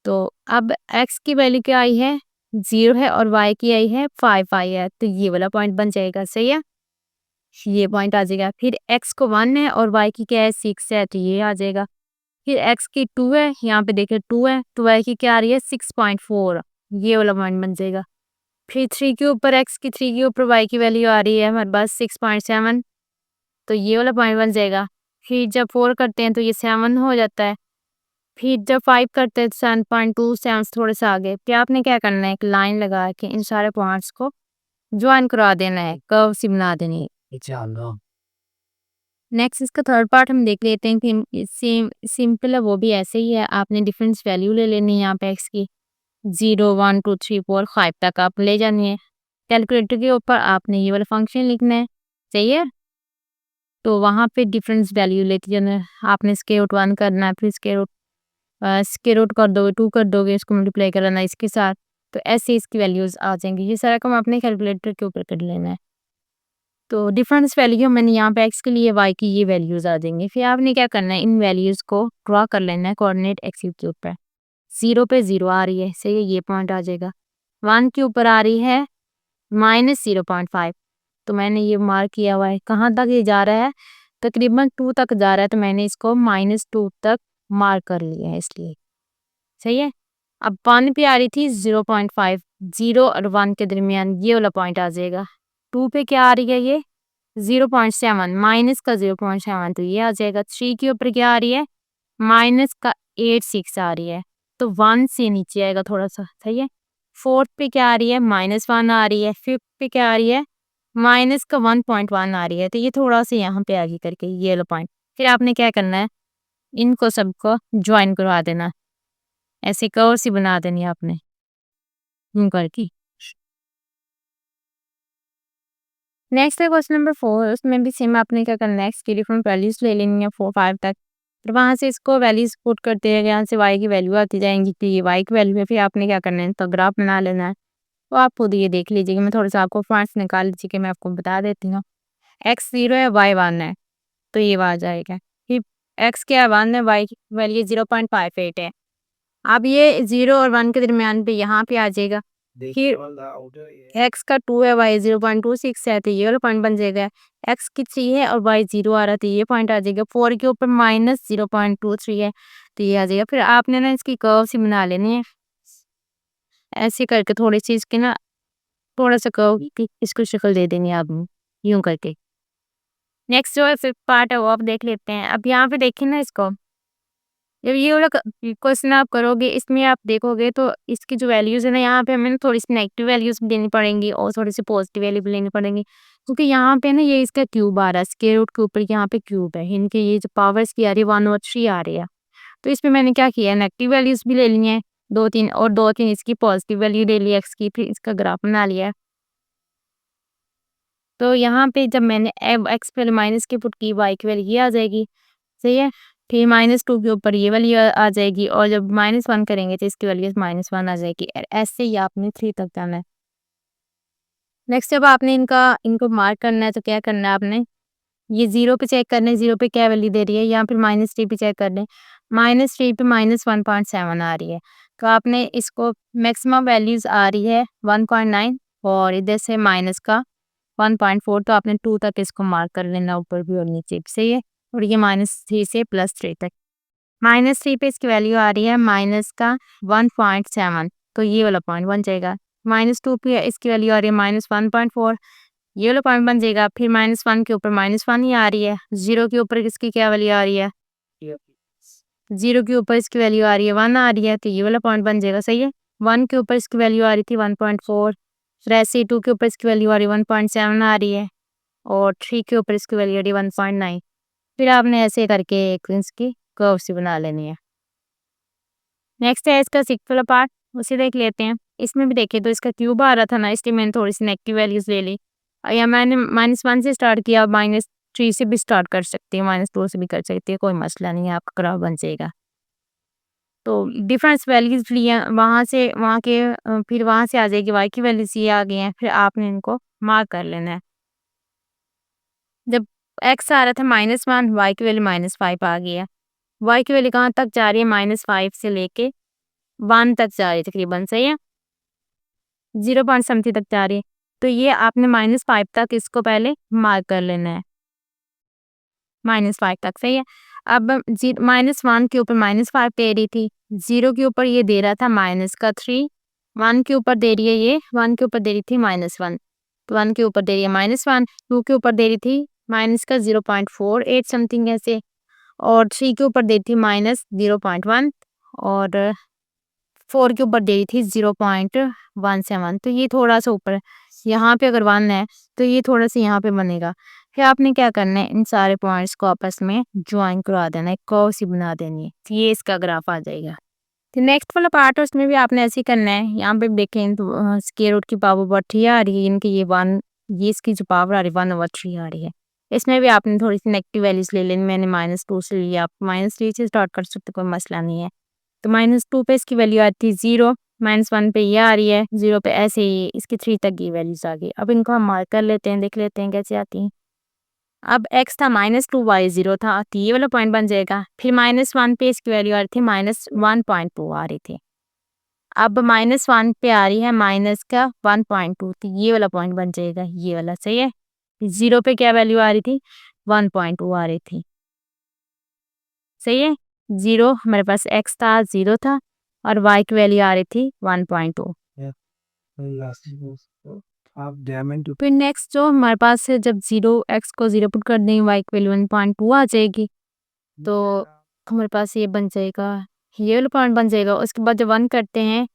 तो अब x की वैल्यू क्या आई है 0 है और y की आई है 5 आई है, तो ये वाला पॉइंट बन जाएगा, सही है, ये पॉइंट आ जाएगा। फिर x को 1 है और y की क्या है 6 है, तो ये आ जाएगा। फिर x की 2 है, यहाँ पे देखिए 2 है, तो y की क्या आ रही है 6.4, ये वाला पॉइंट बन जाएगा। फिर 3 के ऊपर x की 3 के ऊपर y की वैल्यू आ रही है हमारे पास 6.7, तो ये वाला पॉइंट बन जाएगा। फिर जब 4 करते हैं तो ये 7 हो जाता है। फिर जब 5 करते हैं तो 7.2, 7 से थोड़े से आगे। फिर आपने क्या करना है, एक लाइन लगा के इन सारे पॉइंट्स को ज्वाइन करवा देना है, कर्व सी बना देनी है। नेक्स्ट इसका थर्ड पार्ट हम देख लेते हैं कि सेम सिंपल है, वो भी ऐसे ही है। आपने डिफरेंस वैल्यू ले लेनी है यहाँ पे x की, 0 1 2 3 4 5 तक आप ले जानी है। कैलकुलेटर के ऊपर आपने ये वाला फंक्शन लिखना है, सही है। तो वहाँ पे डिफरेंस वैल्यू लेके जाना है, आपने स्क्वायर रूट 1 करना है, फिर स्क्वायर रूट कर दोगे 2 कर दोगे, इसको मल्टीप्लाई करना है इसके साथ, तो ऐसे इसकी वैल्यूज आ जाएंगी। ये सारा काम आपने कैलकुलेटर के ऊपर कर लेना है। तो डिफरेंस वैल्यू मैंने यहाँ पे x के लिए y की ये वैल्यूज आ जाएंगी। फिर आपने क्या करना है, इन वैल्यूज को ड्रॉ कर लेना है कोऑर्डिनेट एक्सिस के ऊपर। 0 पे 0 आ रही है, सही है, ये पॉइंट आ जाएगा। 1 के ऊपर आ रही है -0.5, तो मैंने ये मार्क किया हुआ है। कहाँ तक ये जा रहा है, तकरीबन 2 तक जा रहा है, तो मैंने इसको -2 तक मार्क कर लिया है, इसलिए सही है। अब 1 पे आ रही थी 0.5, 0 और 1 के दरमियान ये वाला पॉइंट आ जाएगा। 2 पे क्या आ रही है, ये 0.7, माइनस का 0.7, तो ये आ जाएगा। 3 के ऊपर क्या आ रही है, माइनस का 86 आ रही है, तो 1 से नीचे आएगा थोड़ा सा, सही है। 4th पे क्या आ रही है, -1 आ रही है। 5th पे क्या आ रही है, माइनस का 1.1 आ रही है, तो ये थोड़ा सा यहाँ पे आगे करके ये वाला पॉइंट। फिर आपने क्या करना है, इनको सबको ज्वाइन करवा देना, ऐसे कर्व सी बना देनी है आपने यूं करके। नेक्स्ट है क्वेश्चन नंबर 4, उसमें भी सेम आपने क्या करना है, एक्स की डिफरेंट वैल्यूज ले लेनी है 4 5 तक, फिर वहाँ से इसको वैल्यूज पुट करते हैं, यहाँ से y की वैल्यू आती जाएंगी कि ये y की वैल्यू है। फिर आपने क्या करना है, तो ग्राफ बना लेना है। तो आप खुद ये देख लीजिएगा, मैं थोड़ा सा आपको पॉइंट्स निकाल लीजिए कि मैं आपको बता देती हूँ। x 0 है, y 1 है, तो ये आ जाएगा। फिर x क्या 1 है, y की वैल्यू 0.58 है। अब ये 0 और 1 के दरमियान पे यहाँ पे आ जाएगा। फिर x का 2 है, y 0.26 है, तो ये वाला पॉइंट बन जाएगा। x की 3 है और y 0 आ रहा है, तो ये पॉइंट आ जाएगा। 4 के ऊपर -0.23 है, तो ये आ जाएगा। फिर आपने ना इसकी कर्व सी बना लेनी है, ऐसे करके थोड़ी सी इसकी ना थोड़ा सा कर्व की इसको शक्ल दे देनी है आपने, यूं करके। नेक्स्ट जो है फिफ्थ पार्ट है वो आप देख लेते हैं। अब यहाँ पे देखिए ना इसको, जब ये वाला क्वेश्चन आप करोगे, इसमें आप देखोगे तो इसकी जो वैल्यूज़ है ना, यहाँ पे हमें ना थोड़ी सी नेगेटिव वैल्यूज़ भी देनी पड़ेंगी और थोड़ी सी पॉजिटिव वैल्यू भी लेनी पड़ेंगी, क्योंकि यहाँ पे ना ये इसका क्यूब आ रहा है, स्क्वायर रूट के ऊपर यहाँ पे क्यूब है, इनके ये जो पावर्स की आ रही है 1/3 आ रही है। तो इसमें मैंने क्या किया है, नेगेटिव वैल्यूज़ भी ले ली हैं 2-3, और 2-3 इसकी पॉजिटिव वैल्यू ले ली एक्स की, फिर इसका ग्राफ बना लिया है। तो यहाँ पे जब मैंने एक्स पहले माइनस की पुट की, वाई की वैल्यू ये आ जाएगी, सही है। फिर -2 के ऊपर ये वाली आ जाएगी, और जब -1 करेंगे तो इसकी वैल्यू -1 आ जाएगी। ऐसे ही आपने 3 तक जाना है। नेक्स्ट जब आपने इनको मार्क करना है तो क्या करना है आपने, ये 0 पे चेक करना है, 0 पे क्या वैल्यू दे रही है, या फिर -3 पे चेक करना है, -3 पे -1.7 आ रही है, तो आपने इसको मैक्सिमम वैल्यूज आ रही है 1.9 और इधर से माइनस का 1.4, तो आपने 2 तक इसको मार्क कर लेना, ऊपर भी और नीचे भी, सही है। और ये -3 से +3 तक, -3 पे इसकी वैल्यू आ रही है माइनस का 1.7, तो ये वाला पॉइंट बन जाएगा। -2 पे इसकी वैल्यू आ रही है -1.4, ये वाला पॉइंट बन जाएगा। फिर -1 के ऊपर -1 ही आ रही है, 0 के ऊपर इसकी क्या वैल्यू आ रही है, 0 के ऊपर इसकी वैल्यू आ रही है 1 आ रही है, तो ये वाला पॉइंट बन जाएगा, सही है। 1 के ऊपर इसकी वैल्यू आ रही थी 1.4, फिर ऐसे ही 2 के ऊपर इसकी वैल्यू आ रही है 1.7 आ रही है, और 3 के ऊपर इसकी वैल्यू आ रही है 1.9। फिर आपने ऐसे करके एक इसकी कर्व सी बना लेनी है। नेक्स्ट है इसका सिक्स्थ वाला पार्ट, उसे देख लेते हैं। इसमें भी देखिए तो इसका क्यूब आ रहा था ना, इसलिए मैंने थोड़ी सी नेगेटिव वैल्यूज ले ली, और या मैंने -1 से स्टार्ट किया, -3 से भी स्टार्ट कर सकती है, -2 से भी कर सकती है, कोई मसला नहीं है, आपका ग्राफ बन जाएगा। तो डिफरेंस वैल्यूज़ लिए वहाँ से वहाँ के फिर वहाँ से आ जाएगी y की वैल्यूज़ ये आ गई हैं, फिर आपने इनको मार्क कर लेना है। जब x आ रहा था -1 y की वैल्यू -5 आ गई है। y की वैल्यू कहाँ तक जा रही है -5 से लेके 1 तक जा रही है तकरीबन, सही है? 0 पॉइंट समथिंग तक जा रही है। तो ये आपने -5 तक इसको पहले मार्क कर लेना है। -5 तक, सही है? अब -1 के ऊपर -5 दे रही थी, 0 के ऊपर ये दे रहा था -3, 1 के ऊपर दे रही है ये, 1 के ऊपर दे रही थी -1, तो 1 के ऊपर दे रही है -1, 2 के ऊपर दे रही थी -0.48 समथिंग ऐसे, और 3 के ऊपर दे रही थी -0.1 और 4 के ऊपर दे रही थी 0.17, तो ये थोड़ा-सा ऊपर है। यहाँ पे अगर 1 है, तो ये थोड़ा-सा यहाँ पे बनेगा। फिर आपने क्या करना है, इन सारे पॉइंट्स को आपस में जॉइन करवा देना है, एक कर्व सी बना देनी है, तो ये इसका ग्राफ आ जाएगा। तो नेक्स्ट वाला पार्ट है उसमें भी आपने ऐसे ही करना है। यहाँ पे देखें तो स्क्वायर रूट की पावर ओवर 3 आ रही है, यानी कि ये इसकी जो पावर आ रही है 1/3 आ रही है। इसमें भी आपने थोड़ी सी नेगेटिव वैल्यूज ले लेनी, मैंने -2 से लिया, आप -3 से स्टार्ट कर सकते, कोई मसला नहीं है। तो -2 पे इसकी वैल्यू आती है 0, -1 पे ये आ रही है 0 पे, ऐसे ही इसकी 3 तक की वैल्यूज आ गई। अब इनको हम मार्क कर लेते हैं, देख लेते हैं कैसे आती हैं। अब x था -2, y 0 था, तो ये वाला पॉइंट बन जाएगा। फिर -1 पे इसकी वैल्यू आ रही थी -1.2 आ रही थी। अब -1 पे आ रही है माइनस का 1.2, तो ये वाला पॉइंट बन जाएगा, ये वाला, सही है? 0 पे क्या वैल्यू आ रही थी, 1.2 आ रही थी, सही है? 0 हमारे पास x था 0 था और y की वैल्यू आ रही थी 1.2। फिर नेक्स्ट जो हमारे पास है, जब 0 x को 0 पुट कर देंगे, y की वैल्यू 1.2 आ जाएगी, तो हमारे पास ये बन जाएगा, ये वाला पॉइंट बन जाएगा। उसके बाद जब 1 करते हैं,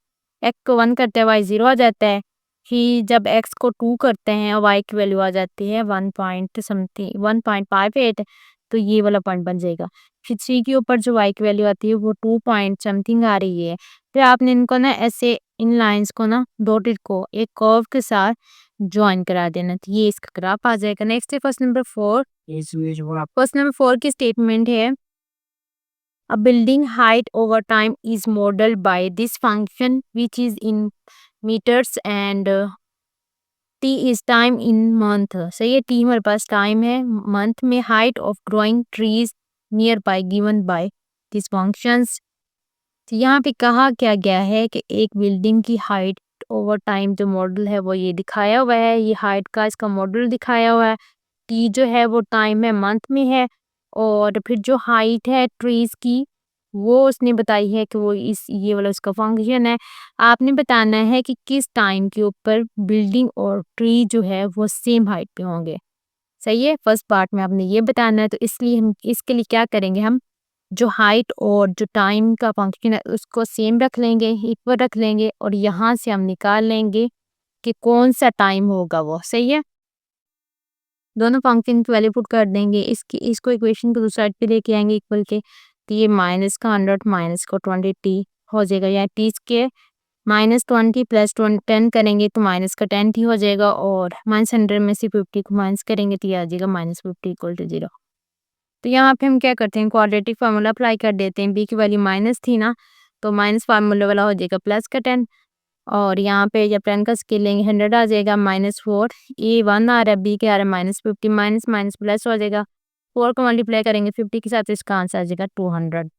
x को 1 करते हैं y 0 आ जाता है। फिर जब x को 2 करते हैं और y की वैल्यू आ जाती है 1 पॉइंट समथिंग 1.58, तो ये वाला पॉइंट बन जाएगा। फिर 3 के ऊपर जो y की वैल्यू आती है वो 2 पॉइंट समथिंग आ रही है। फिर आपने इनको ना ऐसे इन लाइंस को ना डॉटेड को एक कर्व के साथ जॉइन करा देना, तो ये इसका ग्राफ आ जाएगा। नेक्स्ट है क्वेश्चन नंबर 4। क्वेश्चन नंबर 4 की स्टेटमेंट है, a building height over time is modeled by this function which is in meters and t is time in month। सही है, t हमारे पास टाइम है, मंथ में height of growing trees near by given by this functions. तो यहाँ पे कहा क्या गया है कि एक बिल्डिंग की हाइट ओवर टाइम जो मॉडल है वो ये दिखाया हुआ है, ये हाइट का इसका मॉडल दिखाया हुआ है। टी जो है वो टाइम है, मंथ में है, और फिर जो हाइट है ट्रीज की वो उसने बताई है कि वो इस ये वाला उसका फंक्शन है। आपने बताना है कि किस टाइम के ऊपर बिल्डिंग और ट्री जो है वो सेम हाइट पे होंगे, सही है? फर्स्ट पार्ट में आपने ये बताना है, तो इसलिए हम इसके लिए क्या करेंगे, हम जो हाइट और जो टाइम का फंक्शन है उसको सेम रख लेंगे, इक्वल रख लेंगे, और यहाँ से हम निकाल लेंगे कि कौन सा टाइम होगा वो, सही है? दोनों फंक्शन की वैल्यू पुट कर देंगे, इसको इक्वेशन को दूसरी साइड पे लेके आएंगे इक्वल के, तो ये माइनस का 100 माइनस का 20 टी हो जाएगा, या टी के -20 प्लस 10 करेंगे तो माइनस का 10 टी हो जाएगा, और -100 में से 50 को माइनस करेंगे तो ये आ जाएगा -50 इक्वल टू 0। तो यहाँ पे हम क्या करते हैं, क्वाड्रेटिक फार्मूला अप्लाई कर देते हैं। बी की वैल्यू माइनस थी ना, तो माइनस फार्मूला वाला हो जाएगा प्लस का 10, और यहाँ पे जब 10 का स्केल लेंगे 100 आ जाएगा, -4 ए 1 आ रहा है, बी के आ रहा है -50, माइनस माइनस प्लस हो जाएगा, 4 को मल्टीप्लाई करेंगे 50 के साथ, तो इसका आंसर आ जाएगा 200।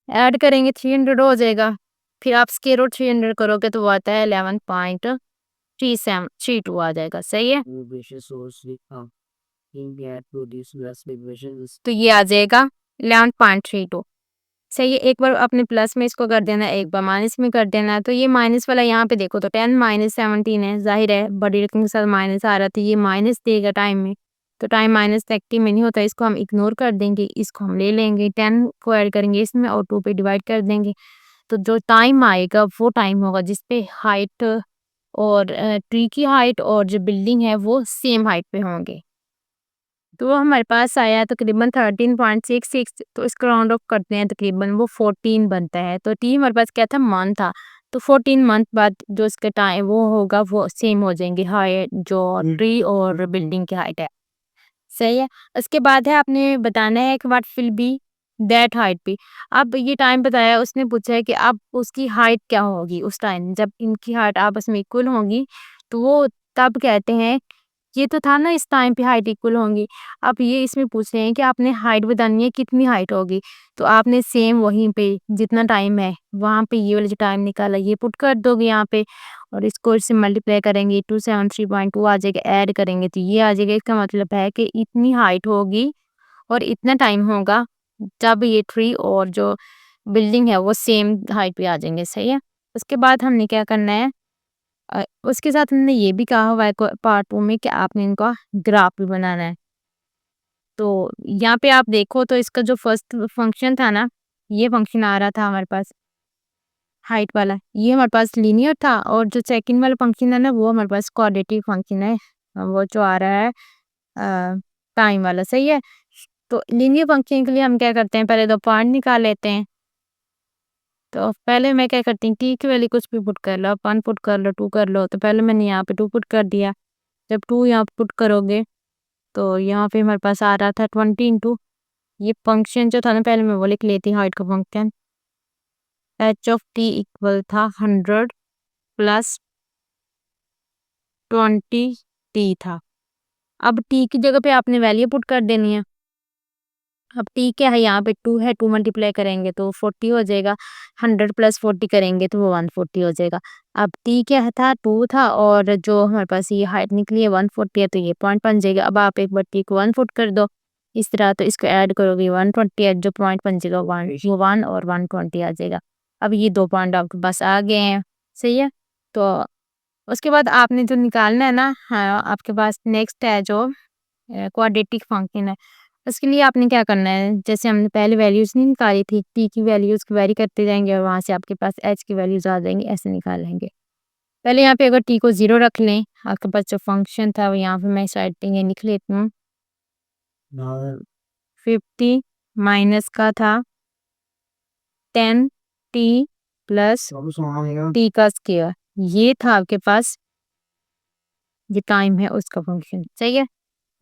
ऐड करेंगे 300 हो जाएगा, फिर आप स्क्वायर रूट 300 करोगे तो वो आता है 11.3732 आ जाएगा, सही है? तो ये आ जाएगा 11.32, सही है। एक बार अपने प्लस में इसको कर देना है, एक बार माइनस में कर देना है। तो ये माइनस वाला यहाँ पे देखो तो 10 -17 है, जाहिर है बड़ी रकम के साथ माइनस आ रहा था, ये माइनस देगा टाइम में, तो टाइम माइनस नेगेटिव में नहीं होता, इसको हम इग्नोर कर देंगे, इसको हम ले लेंगे, 10 को ऐड करेंगे इसमें और 2 पे डिवाइड कर देंगे, तो जो टाइम आएगा वो टाइम होगा जिसपे हाइट और ट्री की हाइट और जो बिल्डिंग है वो सेम हाइट पे होंगे। तो हमारे पास आया तकरीबन 13.66, तो इसको राउंड ऑफ करते हैं, तकरीबन वो 14 बनता है। तो टी हमारे पास क्या था, मंथ था, तो 14 मंथ बाद जो इसका टाइम वो होगा वो सेम हो जाएंगे, हाइट जो ट्री और बिल्डिंग की हाइट है, सही है। उसके बाद है आपने बताना है कि what will be that height पे। अब ये टाइम बताया, उसने पूछा है कि अब उसकी हाइट क्या होगी उस टाइम जब इनकी हाइट आपस में इक्वल होंगी, तो वो तब कहते हैं, ये तो था ना इस टाइम पे हाइट इक्वल होंगी। अब ये इसमें पूछ रहे हैं कि आपने हाइट बतानी है, कितनी हाइट होगी। तो आपने सेम वहीं पे जितना टाइम है वहाँ पे ये वाला जो टाइम निकाला ये पुट कर दोगे यहाँ पे, और इसको इससे मल्टीप्लाई करेंगे 273.2 आ जाएगा, ऐड करेंगे तो ये आ जाएगा। इसका मतलब है कि इतनी हाइट होगी और इतना टाइम होगा जब ये ट्री और जो बिल्डिंग है वो सेम हाइट पे आ जाएंगे। सही है। उसके बाद हमने क्या करना है, उसके साथ हमने ये भी कहा हुआ है पार्ट 2 में कि आपने इनका ग्राफ भी बनाना है। तो यहाँ पे आप देखो तो इसका जो फर्स्ट फंक्शन था ना, ये फंक्शन आ रहा था हमारे पास हाइट वाला, ये हमारे पास लीनियर था, और जो सेकंड वाला फंक्शन है ना वो हमारे पास क्वाड्रेटिक फंक्शन है, वो जो आ रहा है टाइम वाला। सही है। तो लीनियर फंक्शन के लिए हम क्या करते हैं, पहले दो पॉइंट निकाल लेते हैं। तो पहले मैं क्या करती हूँ, टी की वैल्यू कुछ भी पुट कर लो, 1 पुट कर लो, 2 कर लो। तो पहले मैंने यहाँ पे 2 पुट कर दिया। जब 2 यहाँ पुट करोगे तो यहाँ पे हमारे पास आ रहा था 20 इंटू, ये फंक्शन जो था ना पहले मैं वो लिख लेती हाइट का function, H of T equal था 100 प्लस 20 टी था। अब टी की जगह पे आपने वैल्यू पुट कर देनी है। अब टी क्या है, यहाँ पे 2 है, 2 मल्टीप्लाई करेंगे तो 40 हो जाएगा, 100 प्लस 40 करेंगे तो वो 140 हो जाएगा। अब टी क्या था, 2 था, और जो हमारे पास ये हाइट निकली है 140 है, तो ये पॉइंट बन जाएगा। अब आप एक बार टी को 1 फुट कर दो इस तरह, तो इसको ऐड करोगे 120, जो पॉइंट बन जाएगा 1 और 120 आ जाएगा। अब ये 2 पॉइंट आपके पास आ गए हैं। सही है। तो उसके बाद आपने जो निकालना है ना, हाँ आपके पास नेक्स्ट है जो क्वाड्रेटिक फंक्शन है। उसके लिए आपने क्या करना है, जैसे हमने पहले वैल्यूज नहीं निकाली थी, टी की वैल्यूज को वेरी करते जाएंगे और वहां से आपके पास एच की वैल्यूज आ जाएंगी, ऐसे निकालेंगे। पहले यहाँ पे अगर टी को 0 रख लें, आपके पास जो फंक्शन था वो यहाँ पे मैं साइड पे लिख लेती हूँ, 50 माइनस का था 10 टी प्लस टी का स्क्वायर, ये था आपके पास ये टाइम है उसका फंक्शन। सही है।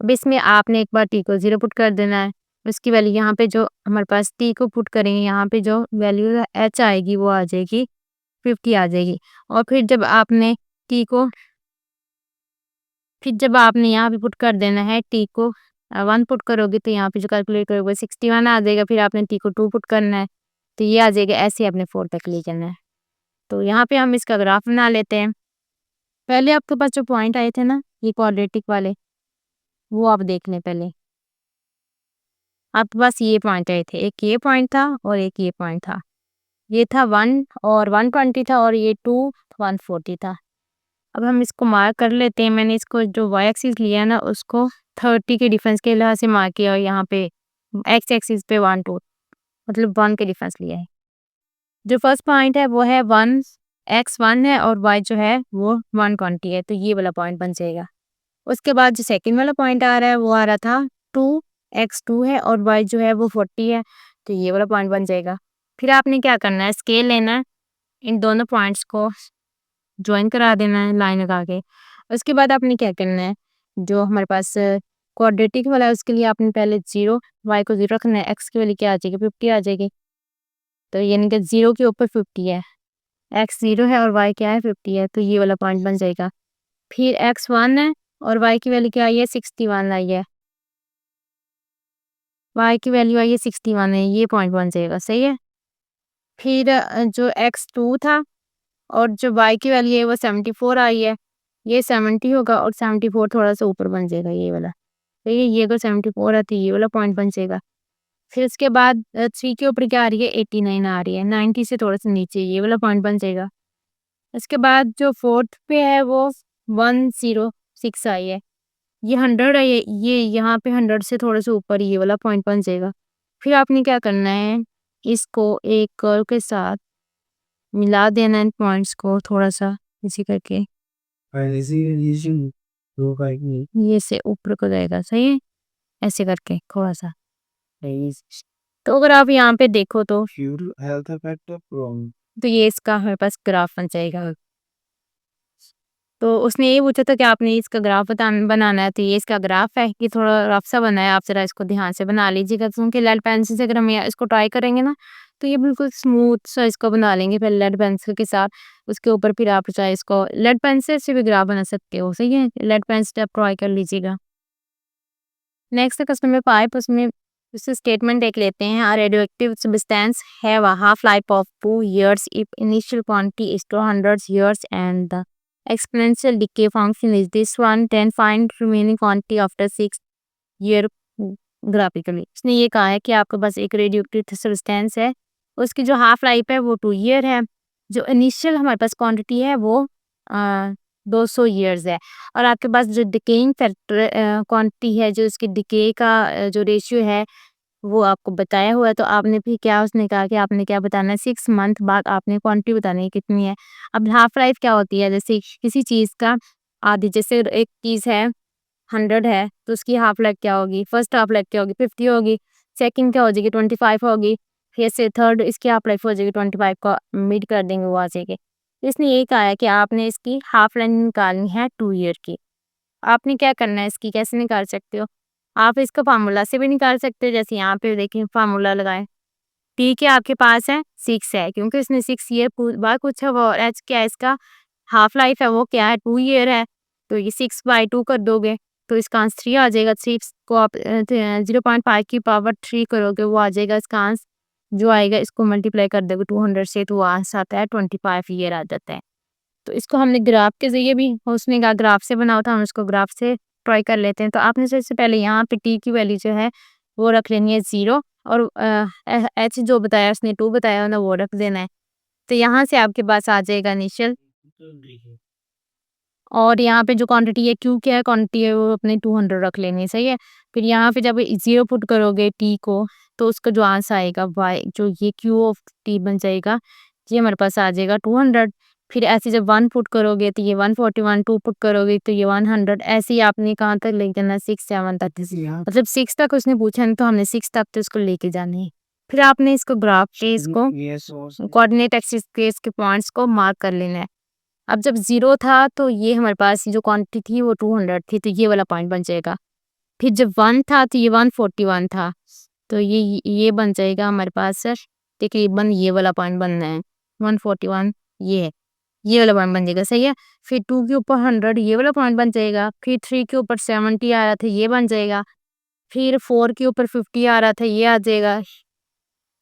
अब इसमें आपने एक बार टी को 0 पुट कर देना है, उसकी वैल्यू यहाँ पे जो हमारे पास टी को पुट करेंगे, यहाँ पे जो वैल्यू एच आएगी वो आ जाएगी 50 आ जाएगी। और फिर जब आपने यहाँ पे पुट कर देना है टी को 1 पुट करोगे तो यहाँ पे जो कैलकुलेट करोगे 61 आ जाएगा। फिर आपने टी को 2 पुट करना है तो ये आ जाएगा। ऐसे आपने 4 तक ले जाना है। तो यहाँ पे हम इसका ग्राफ बना लेते हैं। पहले आपके पास जो पॉइंट आए थे ना ये क्वाड्रेटिक वाले, वो आप देख लें। पहले आपके पास ये पॉइंट आए थे, एक ये पॉइंट था और एक ये पॉइंट था। ये था 1 और 120 था, और ये 2 140 था। अब हम इसको मार्क कर लेते हैं। मैंने इसको जो वाई एक्सिस लिया ना उसको 30 के डिफरेंस के लिहाज से मार्क किया, और यहाँ पे एक्स एक्सिस पे 1 2 मतलब 1 के डिफरेंस लिया है। जो फर्स्ट पॉइंट है वो है 1, x1 है, और y जो है वो 120 है, तो ये वाला पॉइंट बन जाएगा। उसके बाद जो सेकंड वाला पॉइंट आ रहा है वो आ रहा था 2x2 है, और y जो है वो 40 है, तो ये वाला पॉइंट बन जाएगा। फिर आपने क्या करना है, स्केल लेना है, इन दोनों पॉइंट्स को ज्वाइन करा देना है लाइन लगा के। उसके बाद आपने क्या करना है, जो हमारे पास क्वाड्रेटिक वाला है उसके लिए आपने पहले 0, y को 0 रखना है, x की वैल्यू क्या आ जाएगी 50 आ जाएगी। तो यानी कि 0 के ऊपर 50 है, x 0 है और y क्या है 50 है, तो ये वाला पॉइंट बन जाएगा। फिर x 1 है और y की वैल्यू क्या आई है 61 आई है, y की वैल्यू आई है 61 है, ये पॉइंट बन जाएगा। सही है। फिर जो x 2 था और जो y की वैल्यू है वो 74 आई है, ये 70 होगा और 74 थोड़ा सा ऊपर बन जाएगा ये वाला। तो ये अगर 74 है तो ये वाला पॉइंट बन जाएगा। फिर उसके बाद 3 के ऊपर क्या आ रही है 89 आ रही है, 90 से थोड़ा सा नीचे ये वाला पॉइंट बन जाएगा। इसके बाद जो फोर्थ पे है वो 106 आई है, ये 100 है, ये यहाँ पे 100 से थोड़ा सा ऊपर ये वाला पॉइंट बन जाएगा। फिर आपने क्या करना है, इसको एक कर्व के साथ मिला देना है इन पॉइंट्स को थोड़ा सा इसी करके, ये से ऊपर को जाएगा। सही है। ऐसे करके थोड़ा सा। तो अगर आप यहाँ पे देखो तो ये इसका हमारे पास ग्राफ बन जाएगा। तो उसने ये पूछा था कि आपने इसका ग्राफ बनाना है, तो ये इसका ग्राफ है, ये थोड़ा रफ सा बना है, आप ज़रा इसको ध्यान से बना लीजिएगा। क्योंकि लेड पेंसिल से अगर हम इसको ट्राई करेंगे ना, तो ये बिल्कुल स्मूथ सा इसको बना लेंगे पहले लेड पेंसिल के साथ। उसके ऊपर फिर आप चाहे इसको लेड पेंसिल से भी ग्राफ बना सकते हो, सही है? लेड पेंसिल से आप ट्राई कर लीजिएगा। नेक्स्ट है क्वेश्चन नंबर 5, उसमें उससे स्टेटमेंट देख लेते हैं। A radioactive substance have a half life of 2 years if initial quantity is 200 years and the exponential decay function is this one, then find remaining quantity after 6 year graphically. इसने ये कहा है कि आपके पास एक रेडियोएक्टिव सब्सटेंस है, उसकी जो हाफ लाइफ है वो 2 ईयर है, जो इनिशियल हमारे पास क्वांटिटी है वो 200 ईयर्स है, और आपके पास जो डिकेइंग फैक्टर क्वांटिटी है, जो इसकी डिके का जो रेशियो है वो आपको बताया हुआ है। तो आपने फिर क्या, उसने कहा कि आपने क्या बताना है, 6 मंथ बाद आपने क्वांटिटी बतानी है कितनी है। अब हाफ लाइफ क्या होती है, जैसे किसी चीज़ का आधी, जैसे एक चीज़ है 100 है, तो उसकी हाफ लाइफ क्या होगी, फर्स्ट हाफ लाइफ क्या होगी 50 होगी, सेकंड क्या हो जाएगी 25 होगी, फिर से थर्ड इसकी हाफ लाइफ हो जाएगी 25 को मिड कर देंगे वो आ जाएगी। तो इसने यही कहा है कि आपने इसकी हाफ लाइफ निकालनी है 2 ईयर की। आपने क्या करना है, इसकी कैसे निकाल सकते हो, आप इसका फार्मूला से भी निकाल सकते हो। जैसे यहाँ पे देखिए फार्मूला लगाएं, टी के आपके पास है 6 है, क्योंकि इसने 6 ईयर बाद पूछा हुआ, और एच क्या है, इसका हाफ लाइफ है वो क्या है 2 ईयर है, तो ये 6/2 कर दोगे तो इसका आंसर 3 आ जाएगा। 6 को आप 0.5 की पावर 3 करोगे, वो आ जाएगा इसका आंसर, जो आएगा इसको मल्टीप्लाई कर दोगे 200 से, तो वो आंसर आता है 25 ईयर आ जाता है। तो इसको हमने ग्राफ के ज़रिए भी, उसने कहा ग्राफ से बनाओ, तो हम इसको ग्राफ से ट्राई कर लेते हैं। तो आपने सबसे पहले यहाँ पे टी की वैल्यू जो है वो रख लेनी है 0, और एच जो बताया उसने 2 बताया ना, वो रख देना है। तो यहाँ से आपके पास आ जाएगा इनिशियल, और यहाँ पे जो क्वांटिटी है, क्यू क्या है क्वांटिटी है, वो अपने 200 रख लेनी है, सही है। फिर यहाँ पे जब 0 पुट करोगे टी को, तो उसका जो आंसर आएगा वाई, जो ये क्यू ऑफ टी बन जाएगा, ये हमारे पास आ जाएगा 200। फिर ऐसे जब 1 पुट करोगे तो ये 141, 2 पुट करोगे तो ये 100, ऐसे ही आपने कहाँ तक लेके जाना, 6 7 तक, मतलब 6 तक उसने पूछा है, तो हमने 6 तक तो इसको लेके जाना है। फिर आपने इसको ग्राफ पे इसको कोऑर्डिनेट एक्सिस के इसके पॉइंट्स को मार्क कर लेना है। अब जब 0 था तो ये हमारे पास जो क्वांटिटी थी वो 200 थी, तो ये वाला पॉइंट बन जाएगा। फिर जब 1 था तो ये 141 था, तो ये बन जाएगा हमारे पास सर तकरीबन ये वाला पॉइंट बनना है 141, ये है, ये वाला पॉइंट बन जाएगा, सही है। फिर 2 के ऊपर 100 ये वाला पॉइंट बन जाएगा। फिर 3 के ऊपर 70 आ रहा था, ये बन जाएगा। फिर 4 के ऊपर 50 आ रहा था, ये आ जाएगा।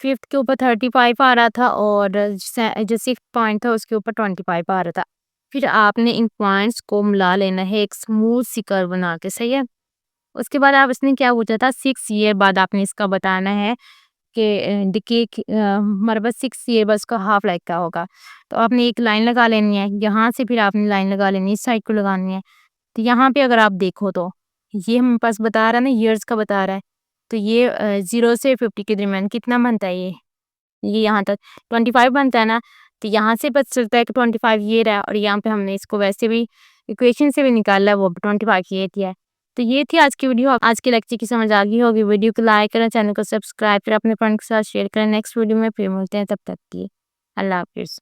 5th के ऊपर 35 आ रहा था, और जो 6th पॉइंट था उसके ऊपर 25 आ रहा था। फिर आपने इन पॉइंट्स को मिला लेना है एक स्मूथ सी कर्व बना के, सही है। उसके बाद आप, इसने क्या पूछा था, 6 ईयर बाद आपने इसका बताना है कि डिके हमारे पास 6 ईयर बाद उसका हाफ लाइफ क्या होगा। तो आपने एक लाइन लगा लेनी है, यहाँ से फिर आपने लाइन लगा लेनी है, इस साइड को लगानी है। तो यहाँ पे अगर आप देखो तो ये हमारे पास बता रहा है ना, ईयर्स का बता रहा है, तो ये 0 से 50 के दरमियान कितना बनता है, ये यहाँ तक 25 बनता है ना। तो यहाँ से पता चलता है कि 25 ये रहा, और यहाँ पे हमने इसको वैसे भी इक्वेशन से भी निकाला है, वो 25 ये दिया है। तो ये थी आज की वीडियो। आज के लेक्चर की समझ आ गई होगी। वीडियो को लाइक करें, चैनल को सब्सक्राइब करें, अपने फ्रेंड के साथ शेयर करें। नेक्स्ट वीडियो में फिर मिलते हैं, तब तक के लिए अल्लाह हाफिज़।